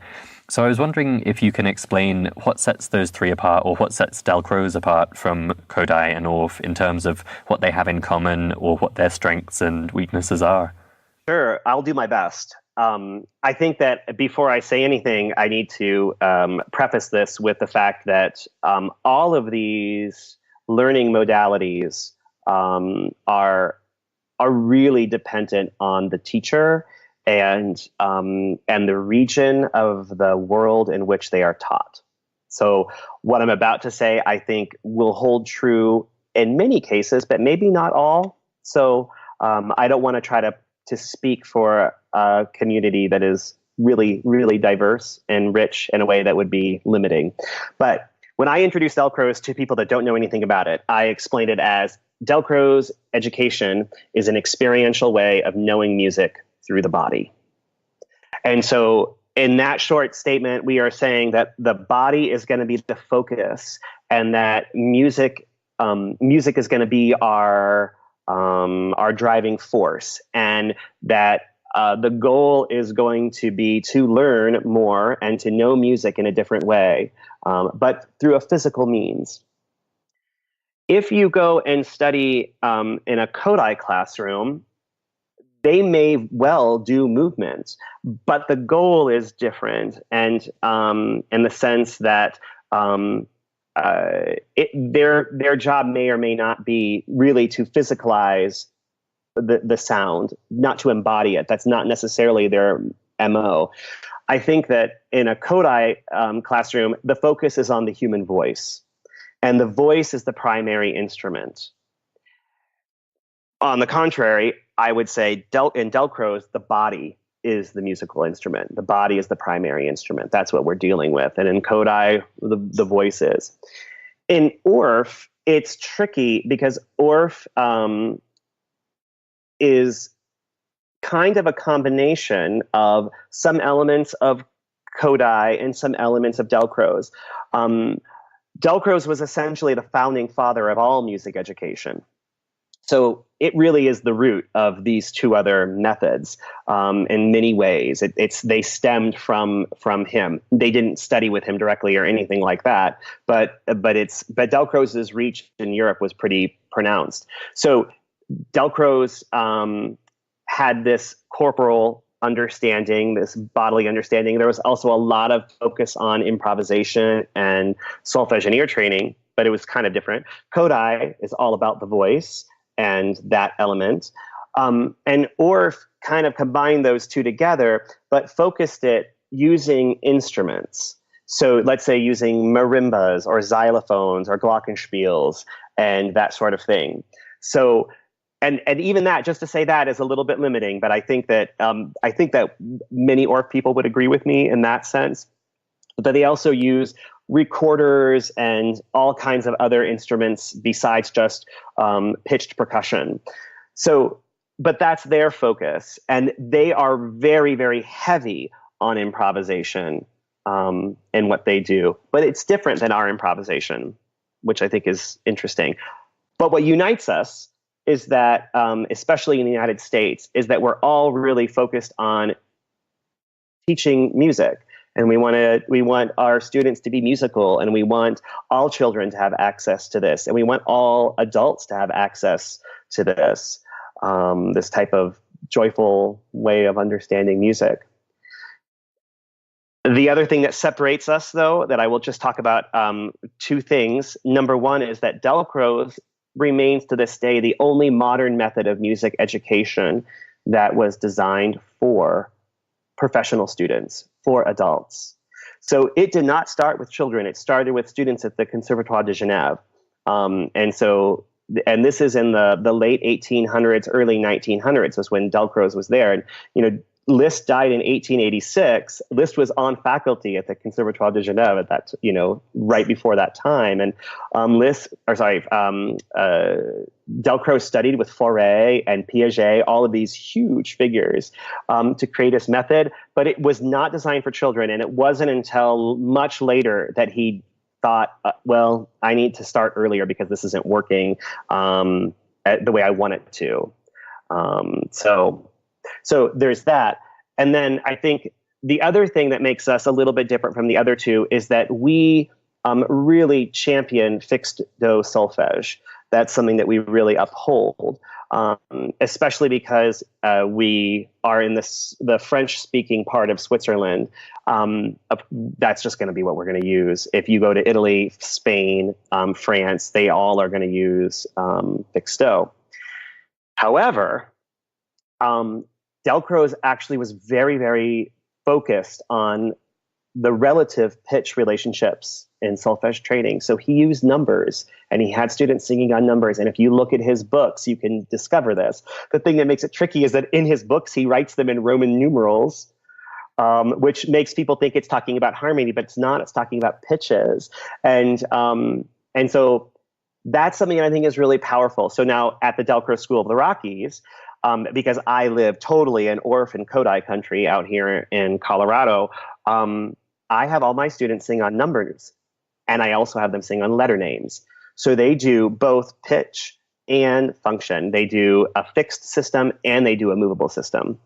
So I was wondering if you can explain what sets those three apart, or what sets Dalcroze apart from Kodai and Orff in terms of what they have in common or what their strengths and weaknesses are. Sure, I'll do my best. I think that before I say anything, I need to preface this with the fact that all of these learning modalities are really dependent on the teacher and the region of the world in which they are taught. So what I'm about to say, I think, will hold true in many cases, but maybe not all. So I don't want to try to speak for a community that is really, really diverse and rich in a way that would be limiting. But when I introduce Dalcroze to people that don't know anything about it, I explain it as Dalcroze education is an experiential way of knowing music through the body. And so in that short statement, we are saying that the body is going to be the focus, and that music is going to be our driving force, and that the goal is going to be to learn more and to know music in a different way, but through a physical means. If you go and study in a Kodai classroom, they may well do movement, but the goal is different, and in the sense that their job may or may not be really to physicalize the sound, not to embody it. That's not necessarily their MO. I think that in a Kodai classroom, the focus is on the human voice, and the voice is the primary instrument. On the contrary, I would say in Delcroze, the body is the musical instrument. The body is the primary instrument. That's what we're dealing with. And in Kodai, the voice is. In Orff, it's tricky because Orff is kind of a combination of some elements of Kodai and some elements of Delcroze. Delcroze was essentially the founding father of all music education. So it really is the root of these two other methods in many ways. They stemmed from him. They didn't study with him directly or anything like that, but Delcroze's reach in Europe was pretty pronounced. So Delcroze had this corporal understanding, this bodily understanding. There was also a lot of focus on improvisation and solfege and ear training, but it was kind of different. Kodai is all about the voice and that element. And Orff kind of combined those two together, but focused it using instruments. So let's say using marimbas or xylophones or glockenspiels and that sort of thing. So, and even that, just to say that, is a little bit limiting, but I think that many Orff people would agree with me in that sense. But they also use recorders and all kinds of other instruments besides just pitched percussion. So, but that's their focus, and they are very, very heavy on improvisation in what they do. But it's different than our improvisation, which I think is interesting. But what unites us is that, especially in the United States, is that we're all really focused on teaching music. And we want our students to be musical, and we want all children to have access to this, and we want all adults to have access to this, this type of joyful way of understanding music. The other thing that separates us, though, that I will just talk about, two things. Number one is that Delcroze remains to this day the only modern method of music education that was designed for professional students, for adults. So it did not start with children. It started with students at the Conservatoire de Genève. And this is in the late 1800s, early 1900s was when Dalcroze was there. And, Liszt died in 1886. Liszt was on faculty at the Conservatoire de Genève at that, right before that time. And Delcroze studied with Fauré and Piaget, all of these huge figures, to create his method. But it was not designed for children, and it wasn't until much later that he thought, well, I need to start earlier because this isn't working the way I want it to. So there's that. And then I think the other thing that makes us a little bit different from the other two is that we really champion fixed dose solfege. That's something that we really uphold, especially because we are in the French-speaking part of Switzerland. That's just going to be what we're going to use. If you go to Italy, Spain, France, they all are going to use fixed dose. However, Delcroze actually was very, very focused on the relative pitch relationships in solfege training. So he used numbers, and he had students singing on numbers. And if you look at his books, you can discover this. The thing that makes it tricky is that in his books, he writes them in Roman numerals, which makes people think it's talking about harmony, but it's not. It's talking about pitches. And so that's something that I think is really powerful. So now at the Dalcroze School of the Rockies, because I live totally in Orff and Kodai country out here in Colorado, I have all my students sing on numbers, and I also have them sing on letter names. So they do both pitch and function. They do a fixed system and they do a movable system.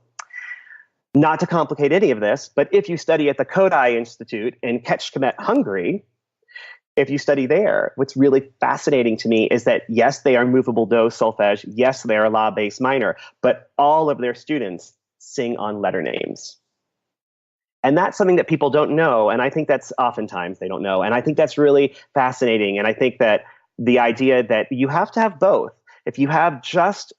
Not to complicate any of this, but if you study at the Kodai Institute in Kecskemét, Hungary, if you study there, what's really fascinating to me is that, yes, they are movable do solfege. Yes, they are la bass minor, but all of their students sing on letter names. And that's something that people don't know. And I think that's oftentimes they don't know. And I think that's really fascinating. And I think that the idea that you have to have both. If you have just,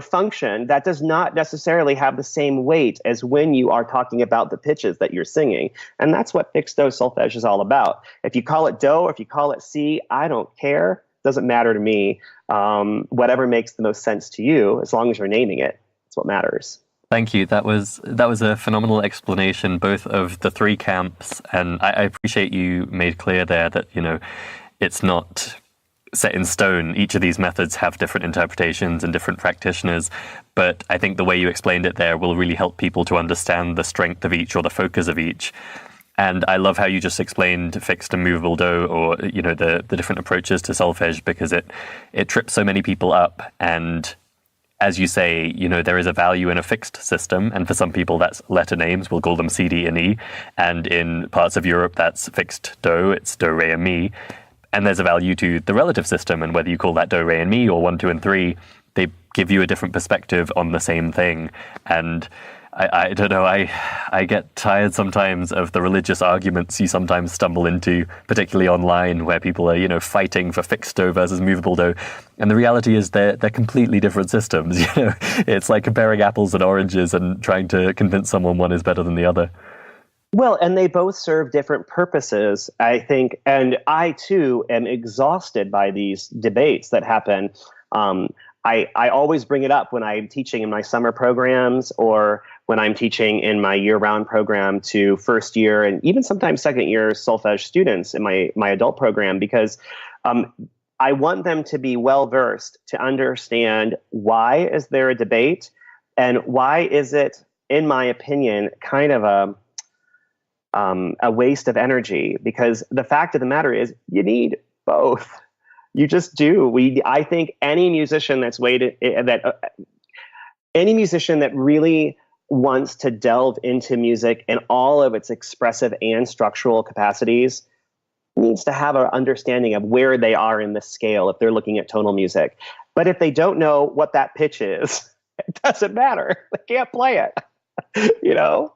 function, that does not necessarily have the same weight as when you are talking about the pitches that you're singing. And that's what fixed do solfege is all about. If you call it do or if you call it si, I don't care. Doesn't matter to me. Whatever makes the most sense to you, as long as you're naming it, that's what matters. Thank you. That was a phenomenal explanation, both of the three camps, and I appreciate you made clear there that, it's not set in stone. Each of these methods have different interpretations and different practitioners, but I think the way you explained it there will really help people to understand the strength of each or the focus of each. And I love how you just explained fixed and movable do, or the different approaches to solfege, because it trips so many people up. And as you say, there is a value in a fixed system, and for some people that's letter names. We'll call them C, D, and E. And in parts of Europe, that's fixed do. It's do, re, and mi. And there's a value to the relative system, and whether you call that do, re, and mi, or 1, 2, and 3, they give you a different perspective on the same thing. And I don't know, I get tired sometimes of the religious arguments you sometimes stumble into, particularly online, where people are, fighting for fixed do versus movable do. And the reality is they're completely different systems. It's like comparing apples and oranges and trying to convince someone one is better than the other. Well, and they both serve different purposes, I think. And I, too, am exhausted by these debates that happen. I always bring it up when I'm teaching in my summer programs or when I'm teaching in my year-round program to first year and even sometimes second year solfege students in my adult program, because I want them to be well-versed to understand why is there a debate and why is it, in my opinion, kind of a waste of energy, because the fact of the matter is you need both. You just do. I think any musician any musician that really wants to delve into music in all of its expressive and structural capacities needs to have an understanding of where they are in the scale if they're looking at tonal music. But if they don't know what that pitch is, it doesn't matter. They can't play it.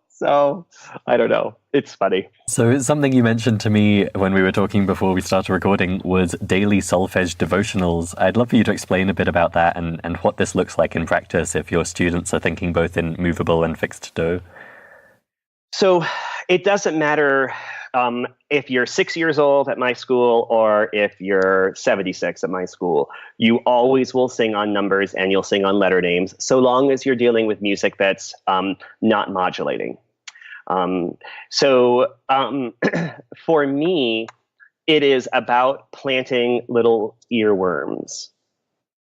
So I don't know. It's funny. So something you mentioned to me when we were talking before we started recording was daily solfege devotionals. I'd love for you to explain a bit about that and what this looks like in practice if your students are thinking both in movable and fixed do. So it doesn't matter if you're 6 years old at my school or if you're 76 at my school. You always will sing on numbers and you'll sing on letter names, so long as you're dealing with music that's not modulating. For me, it is about planting little earworms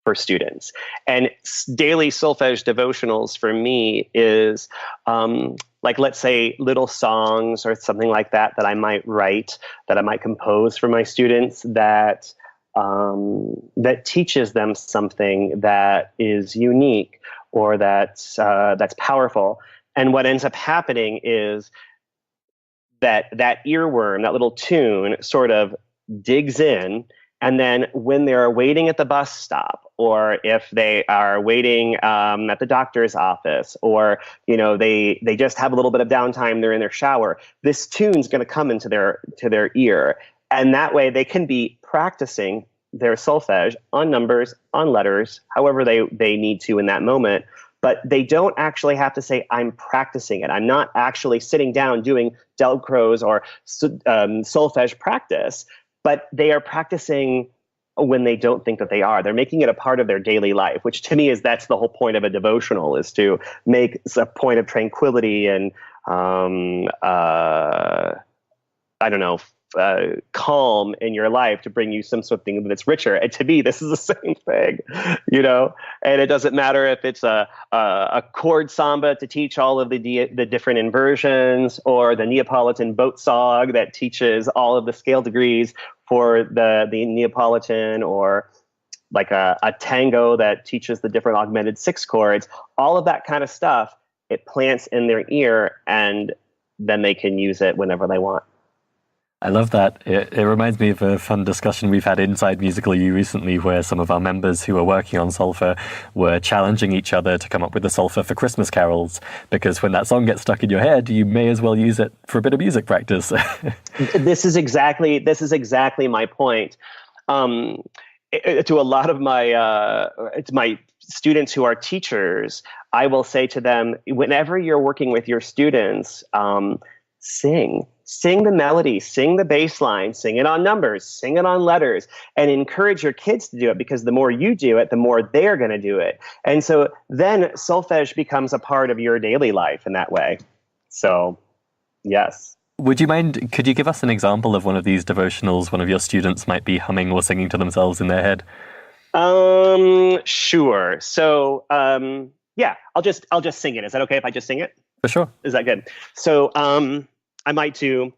for students. And daily solfege devotionals for me is let's say little songs or something like that I might write, that I might compose for my students that teaches them something that is unique or that's powerful. And what ends up happening is that earworm, that little tune, sort of digs in. And then when they're waiting at the bus stop, or if they are waiting at the doctor's office, or they just have a little bit of downtime, they're in their shower, this tune's going to come into their ear, and that way they can be practicing their solfege on numbers, on letters, however they need to in that moment. But they don't actually have to say, I'm practicing it. I'm not actually sitting down doing Delcroze or solfege practice, but they are practicing when they don't think that they are. They're making it a part of their daily life, which to me that's the whole point of a devotional, is to make a point of tranquility and, calm in your life to bring you something that's richer. And to me, this is the same thing, and it doesn't matter if it's a chord samba to teach all of the different inversions, or the Neapolitan boat song that teaches all of the scale degrees for the Neapolitan, or like a tango that teaches the different augmented six chords. All of that kind of stuff, it plants in their ear, and then they can use it whenever they want. I love that. It reminds me of a fun discussion we've had inside Musical U recently, where some of our members who are working on solfa were challenging each other to come up with a solfa for Christmas carols, because when that song gets stuck in your head, you may as well use it for a bit of music practice. This is exactly my point. To a lot of my students who are teachers, I will say to them, whenever you're working with your students, sing the melody, sing the bass line, sing it on numbers, sing it on letters, and encourage your kids to do it, because the more you do it, the more they're going to do it. And so then solfege becomes a part of your daily life in that way. So, yes. Could you give us an example of one of these devotionals one of your students might be humming or singing to themselves in their head? Sure. So, yeah, I'll just sing it. Is that okay if I just sing it? For sure. Is that good? So, I might do,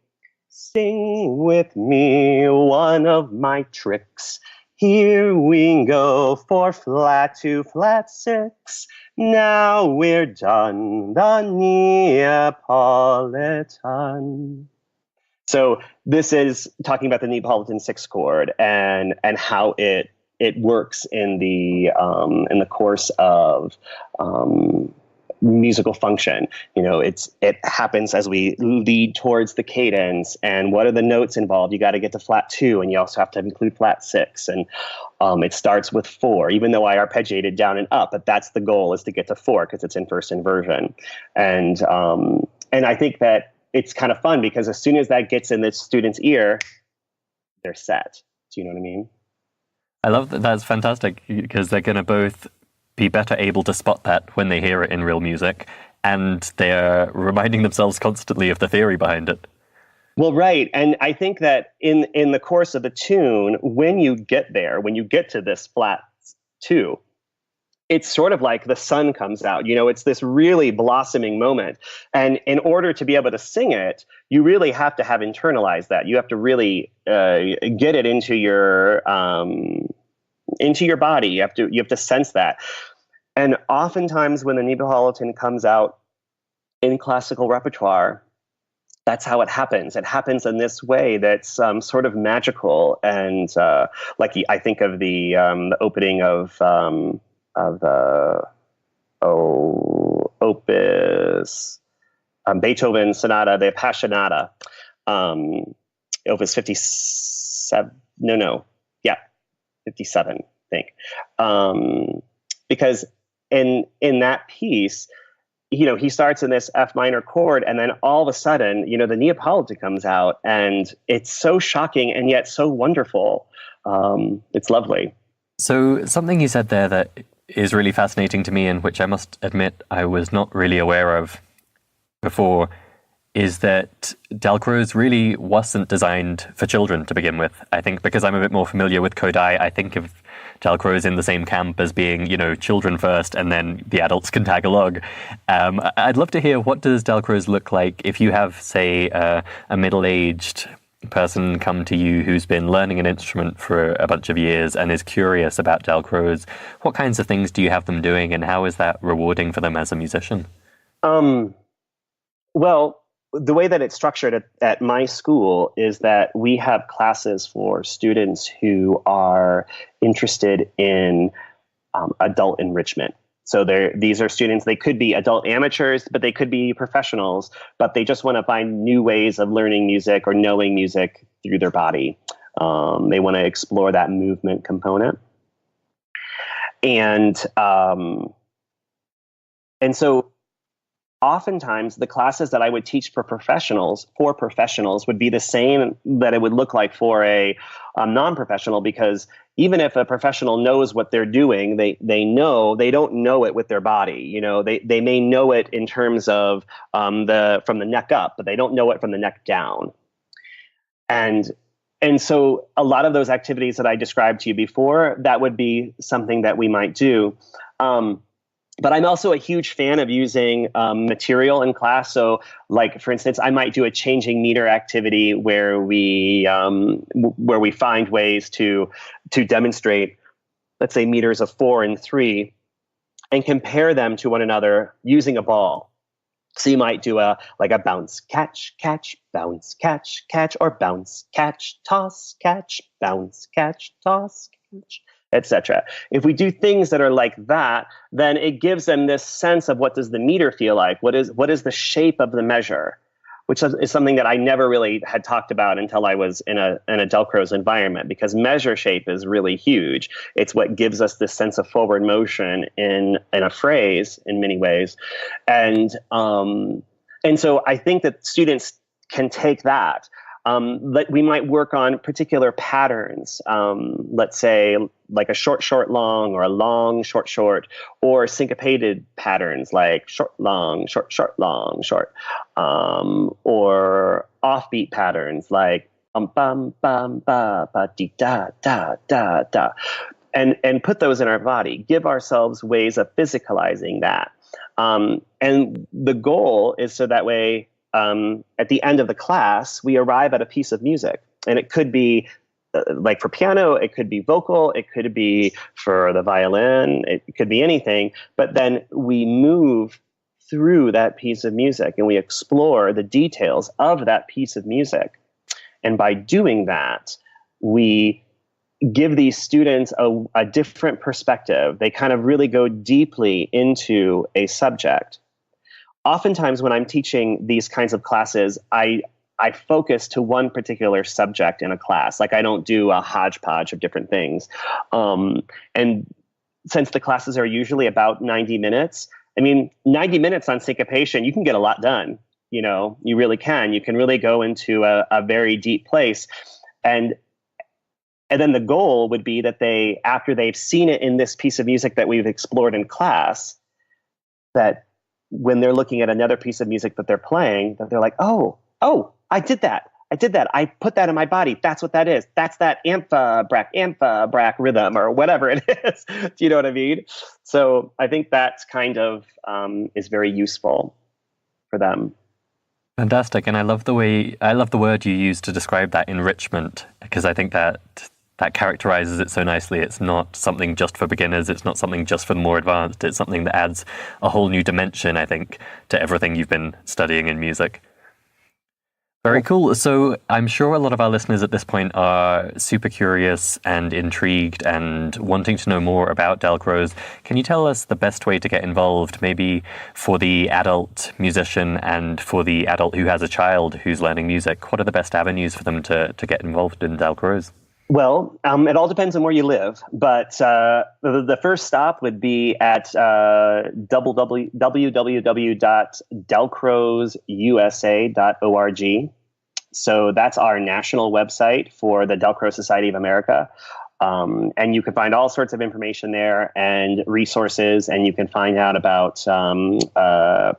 sing with me one of my tricks. Here we go for flat 2, flat 6. Now we're done, the Neapolitan. So this is talking about the Neapolitan 6 chord and how it works in the course of musical function. It happens as we lead towards the cadence, and what are the notes involved? You got to get to flat 2, and you also have to include flat 6, and it starts with 4, even though I arpeggiated down and up, but that's the goal, is to get to 4 because it's in first inversion. And I think that it's kind of fun because as soon as that gets in the student's ear, they're set. Do you know what I mean? I love that. That's fantastic, because they're going to both be better able to spot that when they hear it in real music, and they're reminding themselves constantly of the theory behind it. Well, right. And I think that in the course of the tune, when you get to this flat 2, it's sort of like the sun comes out. It's this really blossoming moment. And in order to be able to sing it, you really have to have internalized that. You have to really get it into your body. You have to sense that. And oftentimes when the Neapolitan comes out in classical repertoire, that's how it happens. It happens in this way that's sort of magical. And like I think of the opening of the opus, Beethoven Sonata, the Appassionata, opus 57. 57, I think. Because in that piece, he starts in this F minor chord, and then all of a sudden, the Neapolitan comes out, and it's so shocking and yet so wonderful. It's lovely. So something you said there that is really fascinating to me, and which I must admit I was not really aware of before, is that Dalcroze really wasn't designed for children to begin with. I think because I'm a bit more familiar with Kodai, I think of Dalcroze in the same camp as being, children first, and then the adults can tag along. I'd love to hear, what does Dalcroze look like if you have, say, a middle-aged person come to you who's been learning an instrument for a bunch of years and is curious about Dalcroze? What kinds of things do you have them doing, and how is that rewarding for them as a musician? Well, the way that it's structured at my school is that we have classes for students who are interested in adult enrichment. So these are students, they could be adult amateurs, but they could be professionals, but they just want to find new ways of learning music or knowing music through their body. They want to explore that movement component. And so oftentimes the classes that I would teach for professionals would be the same that it would look like for a non-professional, because even if a professional knows what they're doing, they don't know it with their body. They may know it in terms of from the neck up, but they don't know it from the neck down. And so a lot of those activities that I described to you before, that would be something that we might do. But I'm also a huge fan of using material in class. So, like, for instance, I might do a changing meter activity where we find ways to demonstrate, let's say, meters of 4 and 3, and compare them to one another using a ball. So you might do a bounce, catch, bounce, catch, or bounce, catch, toss, catch, bounce, catch, toss, catch, etc. If we do things that are like that, then it gives them this sense of what does the meter feel like? What is the shape of the measure? Which is something that I never really had talked about until I was in a Delcroze environment, because measure shape is really huge. It's what gives us this sense of forward motion in a phrase in many ways. And so I think that students can take that. We might work on particular patterns, let's say like a short, short, long, or a long, short, short, or syncopated patterns like short, long, short, short, long, short, or offbeat patterns like bum, bum, ba, ba, dee, da, da, da, da, and put those in our body, give ourselves ways of physicalizing that. And the goal is so that way, at the end of the class, we arrive at a piece of music, and it could be like for piano, it could be vocal, it could be for the violin, it could be anything. But then we move through that piece of music and we explore the details of that piece of music. And by doing that, we give these students a different perspective. They kind of really go deeply into a subject. Oftentimes when I'm teaching these kinds of classes, I focus to one particular subject in a class. Like I don't do a hodgepodge of different things. And since the classes are usually about 90 minutes, 90 minutes on syncopation, you can get a lot done. You really can. You can really go into a very deep place. And then the goal would be that they, after they've seen it in this piece of music that we've explored in class, that when they're looking at another piece of music that they're playing, that they're like, oh, I did that. I put that in my body. That's what that is. That's that ampha-brack rhythm or whatever it is. Do you know what I mean? So I think that's kind of is very useful for them. Fantastic. And I love the word you use to describe that enrichment, because I think that characterizes it so nicely. It's not something just for beginners. It's not something just for the more advanced. It's something that adds a whole new dimension, I think, to everything you've been studying in music. Very cool. So I'm sure a lot of our listeners at this point are super curious and intrigued and wanting to know more about Dalcroze. Can you tell us the best way to get involved, maybe for the adult musician and for the adult who has a child who's learning music? What are the best avenues for them to get involved in Dalcroze? Well, it all depends on where you live, but the first stop would be at www.dalcrozeusa.org. So that's our national website for the Dalcroze Society of America. And you can find all sorts of information there and resources, and you can find out about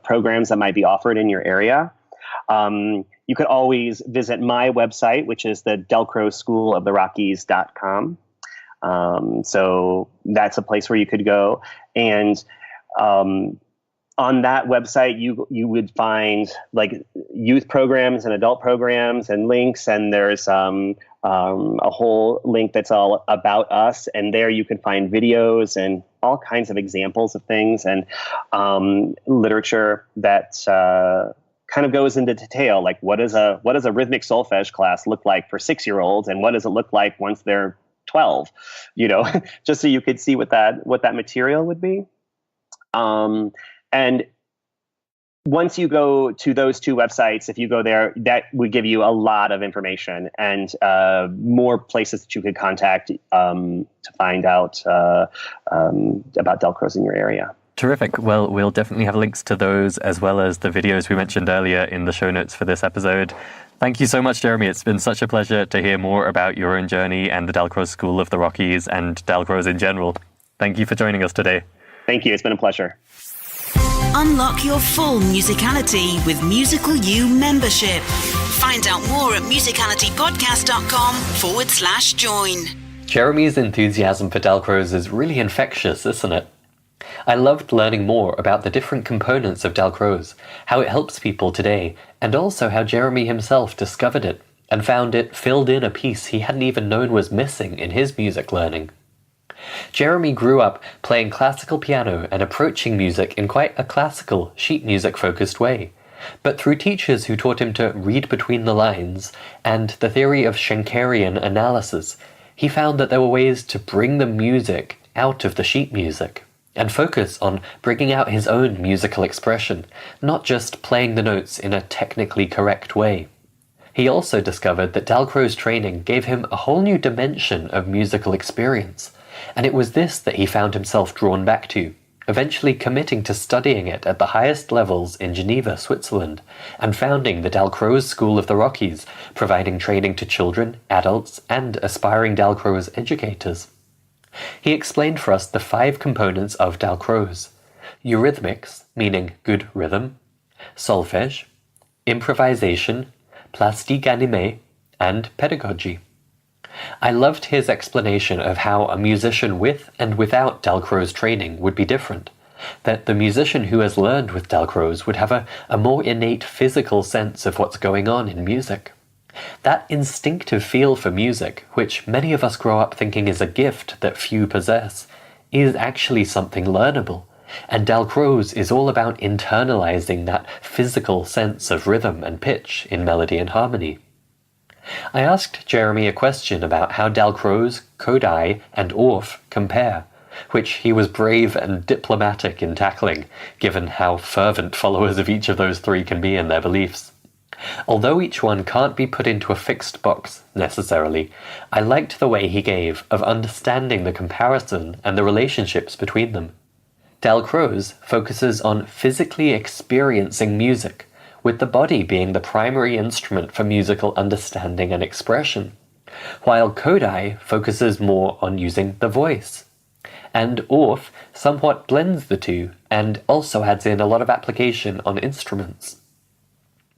programs that might be offered in your area. You could always visit my website, which is the Dalcroze School of the Rockies.com. So that's a place where you could go. And on that website, you would find like youth programs and adult programs and links. And there's a whole link that's all about us. And there you can find videos and all kinds of examples of things and literature that kind of goes into detail, like what does a Rhythmic-Solfège class look like for 6-year-olds, and what does it look like once they're 12? Just so you could see what that material would be. And once you go to those two websites, if you go there, that would give you a lot of information and more places that you could contact to find out about Dalcroze in your area. Terrific. Well, we'll definitely have links to those as well as the videos we mentioned earlier in the show notes for this episode. Thank you so much, Jeremy. It's been such a pleasure to hear more about your own journey and the Dalcroze School of the Rockies and Dalcroze in general. Thank you for joining us today. Thank you. It's been a pleasure. Unlock your full musicality with Musical You membership. Find out more at musicalitypodcast.com/join. Jeremy's enthusiasm for Dalcroze is really infectious, isn't it? I loved learning more about the different components of Dalcroze, how it helps people today, and also how Jeremy himself discovered it and found it filled in a piece he hadn't even known was missing in his music learning. Jeremy grew up playing classical piano and approaching music in quite a classical, sheet music-focused way. But through teachers who taught him to read between the lines and the theory of Shankerian analysis, he found that there were ways to bring the music out of the sheet music and focus on bringing out his own musical expression, not just playing the notes in a technically correct way. He also discovered that Dalcroze training gave him a whole new dimension of musical experience, and it was this that he found himself drawn back to, eventually committing to studying it at the highest levels in Geneva, Switzerland, and founding the Dalcroze School of the Rockies, providing training to children, adults, and aspiring Dalcroze educators. He explained for us the 5 components of Dalcroze: Eurhythmics, meaning good rhythm, solfege, improvisation, plastique animé, and pedagogy. I loved his explanation of how a musician with and without Dalcroze training would be different, that the musician who has learned with Dalcroze would have a more innate physical sense of what's going on in music. That instinctive feel for music, which many of us grow up thinking is a gift that few possess, is actually something learnable, and Dalcroze is all about internalizing that physical sense of rhythm and pitch in melody and harmony. I asked Jeremy a question about how Dalcroze, Kodai, and Orff compare, which he was brave and diplomatic in tackling, given how fervent followers of each of those 3 can be in their beliefs. Although each one can't be put into a fixed box, necessarily, I liked the way he gave of understanding the comparison and the relationships between them. Dalcroze focuses on physically experiencing music, with the body being the primary instrument for musical understanding and expression, while Kodai focuses more on using the voice. And Orff somewhat blends the two and also adds in a lot of application on instruments.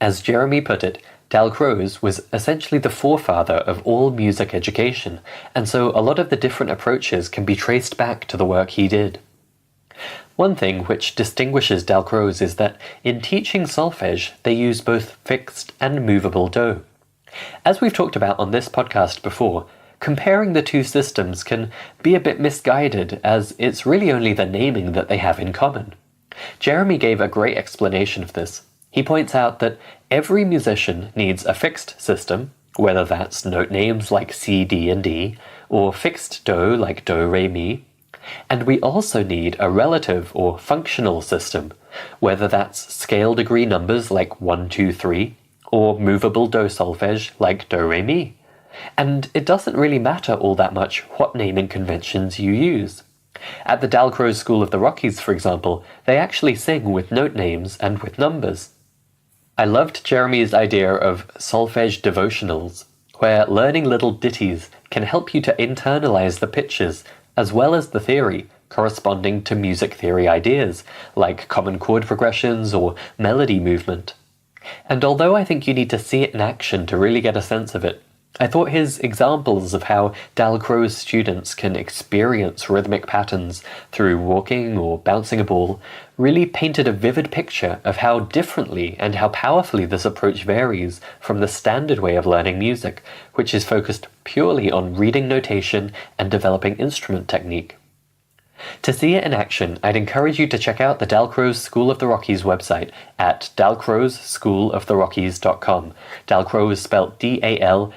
As Jeremy put it, Dalcroze was essentially the forefather of all music education, and so a lot of the different approaches can be traced back to the work he did. One thing which distinguishes Dalcroze is that in teaching solfege, they use both fixed and movable do. As we've talked about on this podcast before, comparing the 2 systems can be a bit misguided, as it's really only the naming that they have in common. Jeremy gave a great explanation of this. He points out that every musician needs a fixed system, whether that's note names like C, D, and D, or fixed do like do, re, mi, and we also need a relative or functional system, whether that's scale degree numbers like 1, 2, 3, or movable do solfege like do, re, mi. And it doesn't really matter all that much what naming conventions you use. At the Dalcroze School of the Rockies, for example, they actually sing with note names and with numbers. I loved Jeremy's idea of solfege devotionals, where learning little ditties can help you to internalize the pitches as well as the theory corresponding to music theory ideas, like common chord progressions or melody movement. And although I think you need to see it in action to really get a sense of it, I thought his examples of how Dalcroze students can experience rhythmic patterns through walking or bouncing a ball really painted a vivid picture of how differently and how powerfully this approach varies from the standard way of learning music, which is focused purely on reading notation and developing instrument technique. To see it in action, I'd encourage you to check out the Dalcroze School of the Rockies website at dalcrozeschooloftherockies.com. Dalcroze spelled D-A-L-C-R-O-Z-E.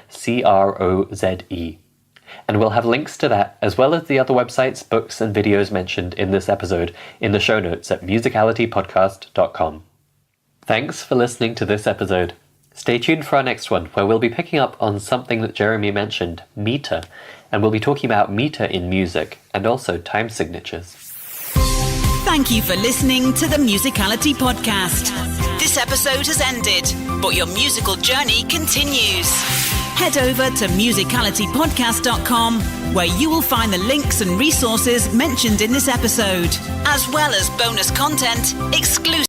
And we'll have links to that, as well as the other websites, books, and videos mentioned in this episode in the show notes at musicalitypodcast.com. Thanks for listening to this episode. Stay tuned for our next one, where we'll be picking up on something that Jeremy mentioned, meter, and we'll be talking about meter in music and also time signatures. Thank you for listening to the Musicality Podcast. This episode has ended, but your musical journey continues. Head over to musicalitypodcast.com, where you will find the links and resources mentioned in this episode, as well as bonus content, exclusive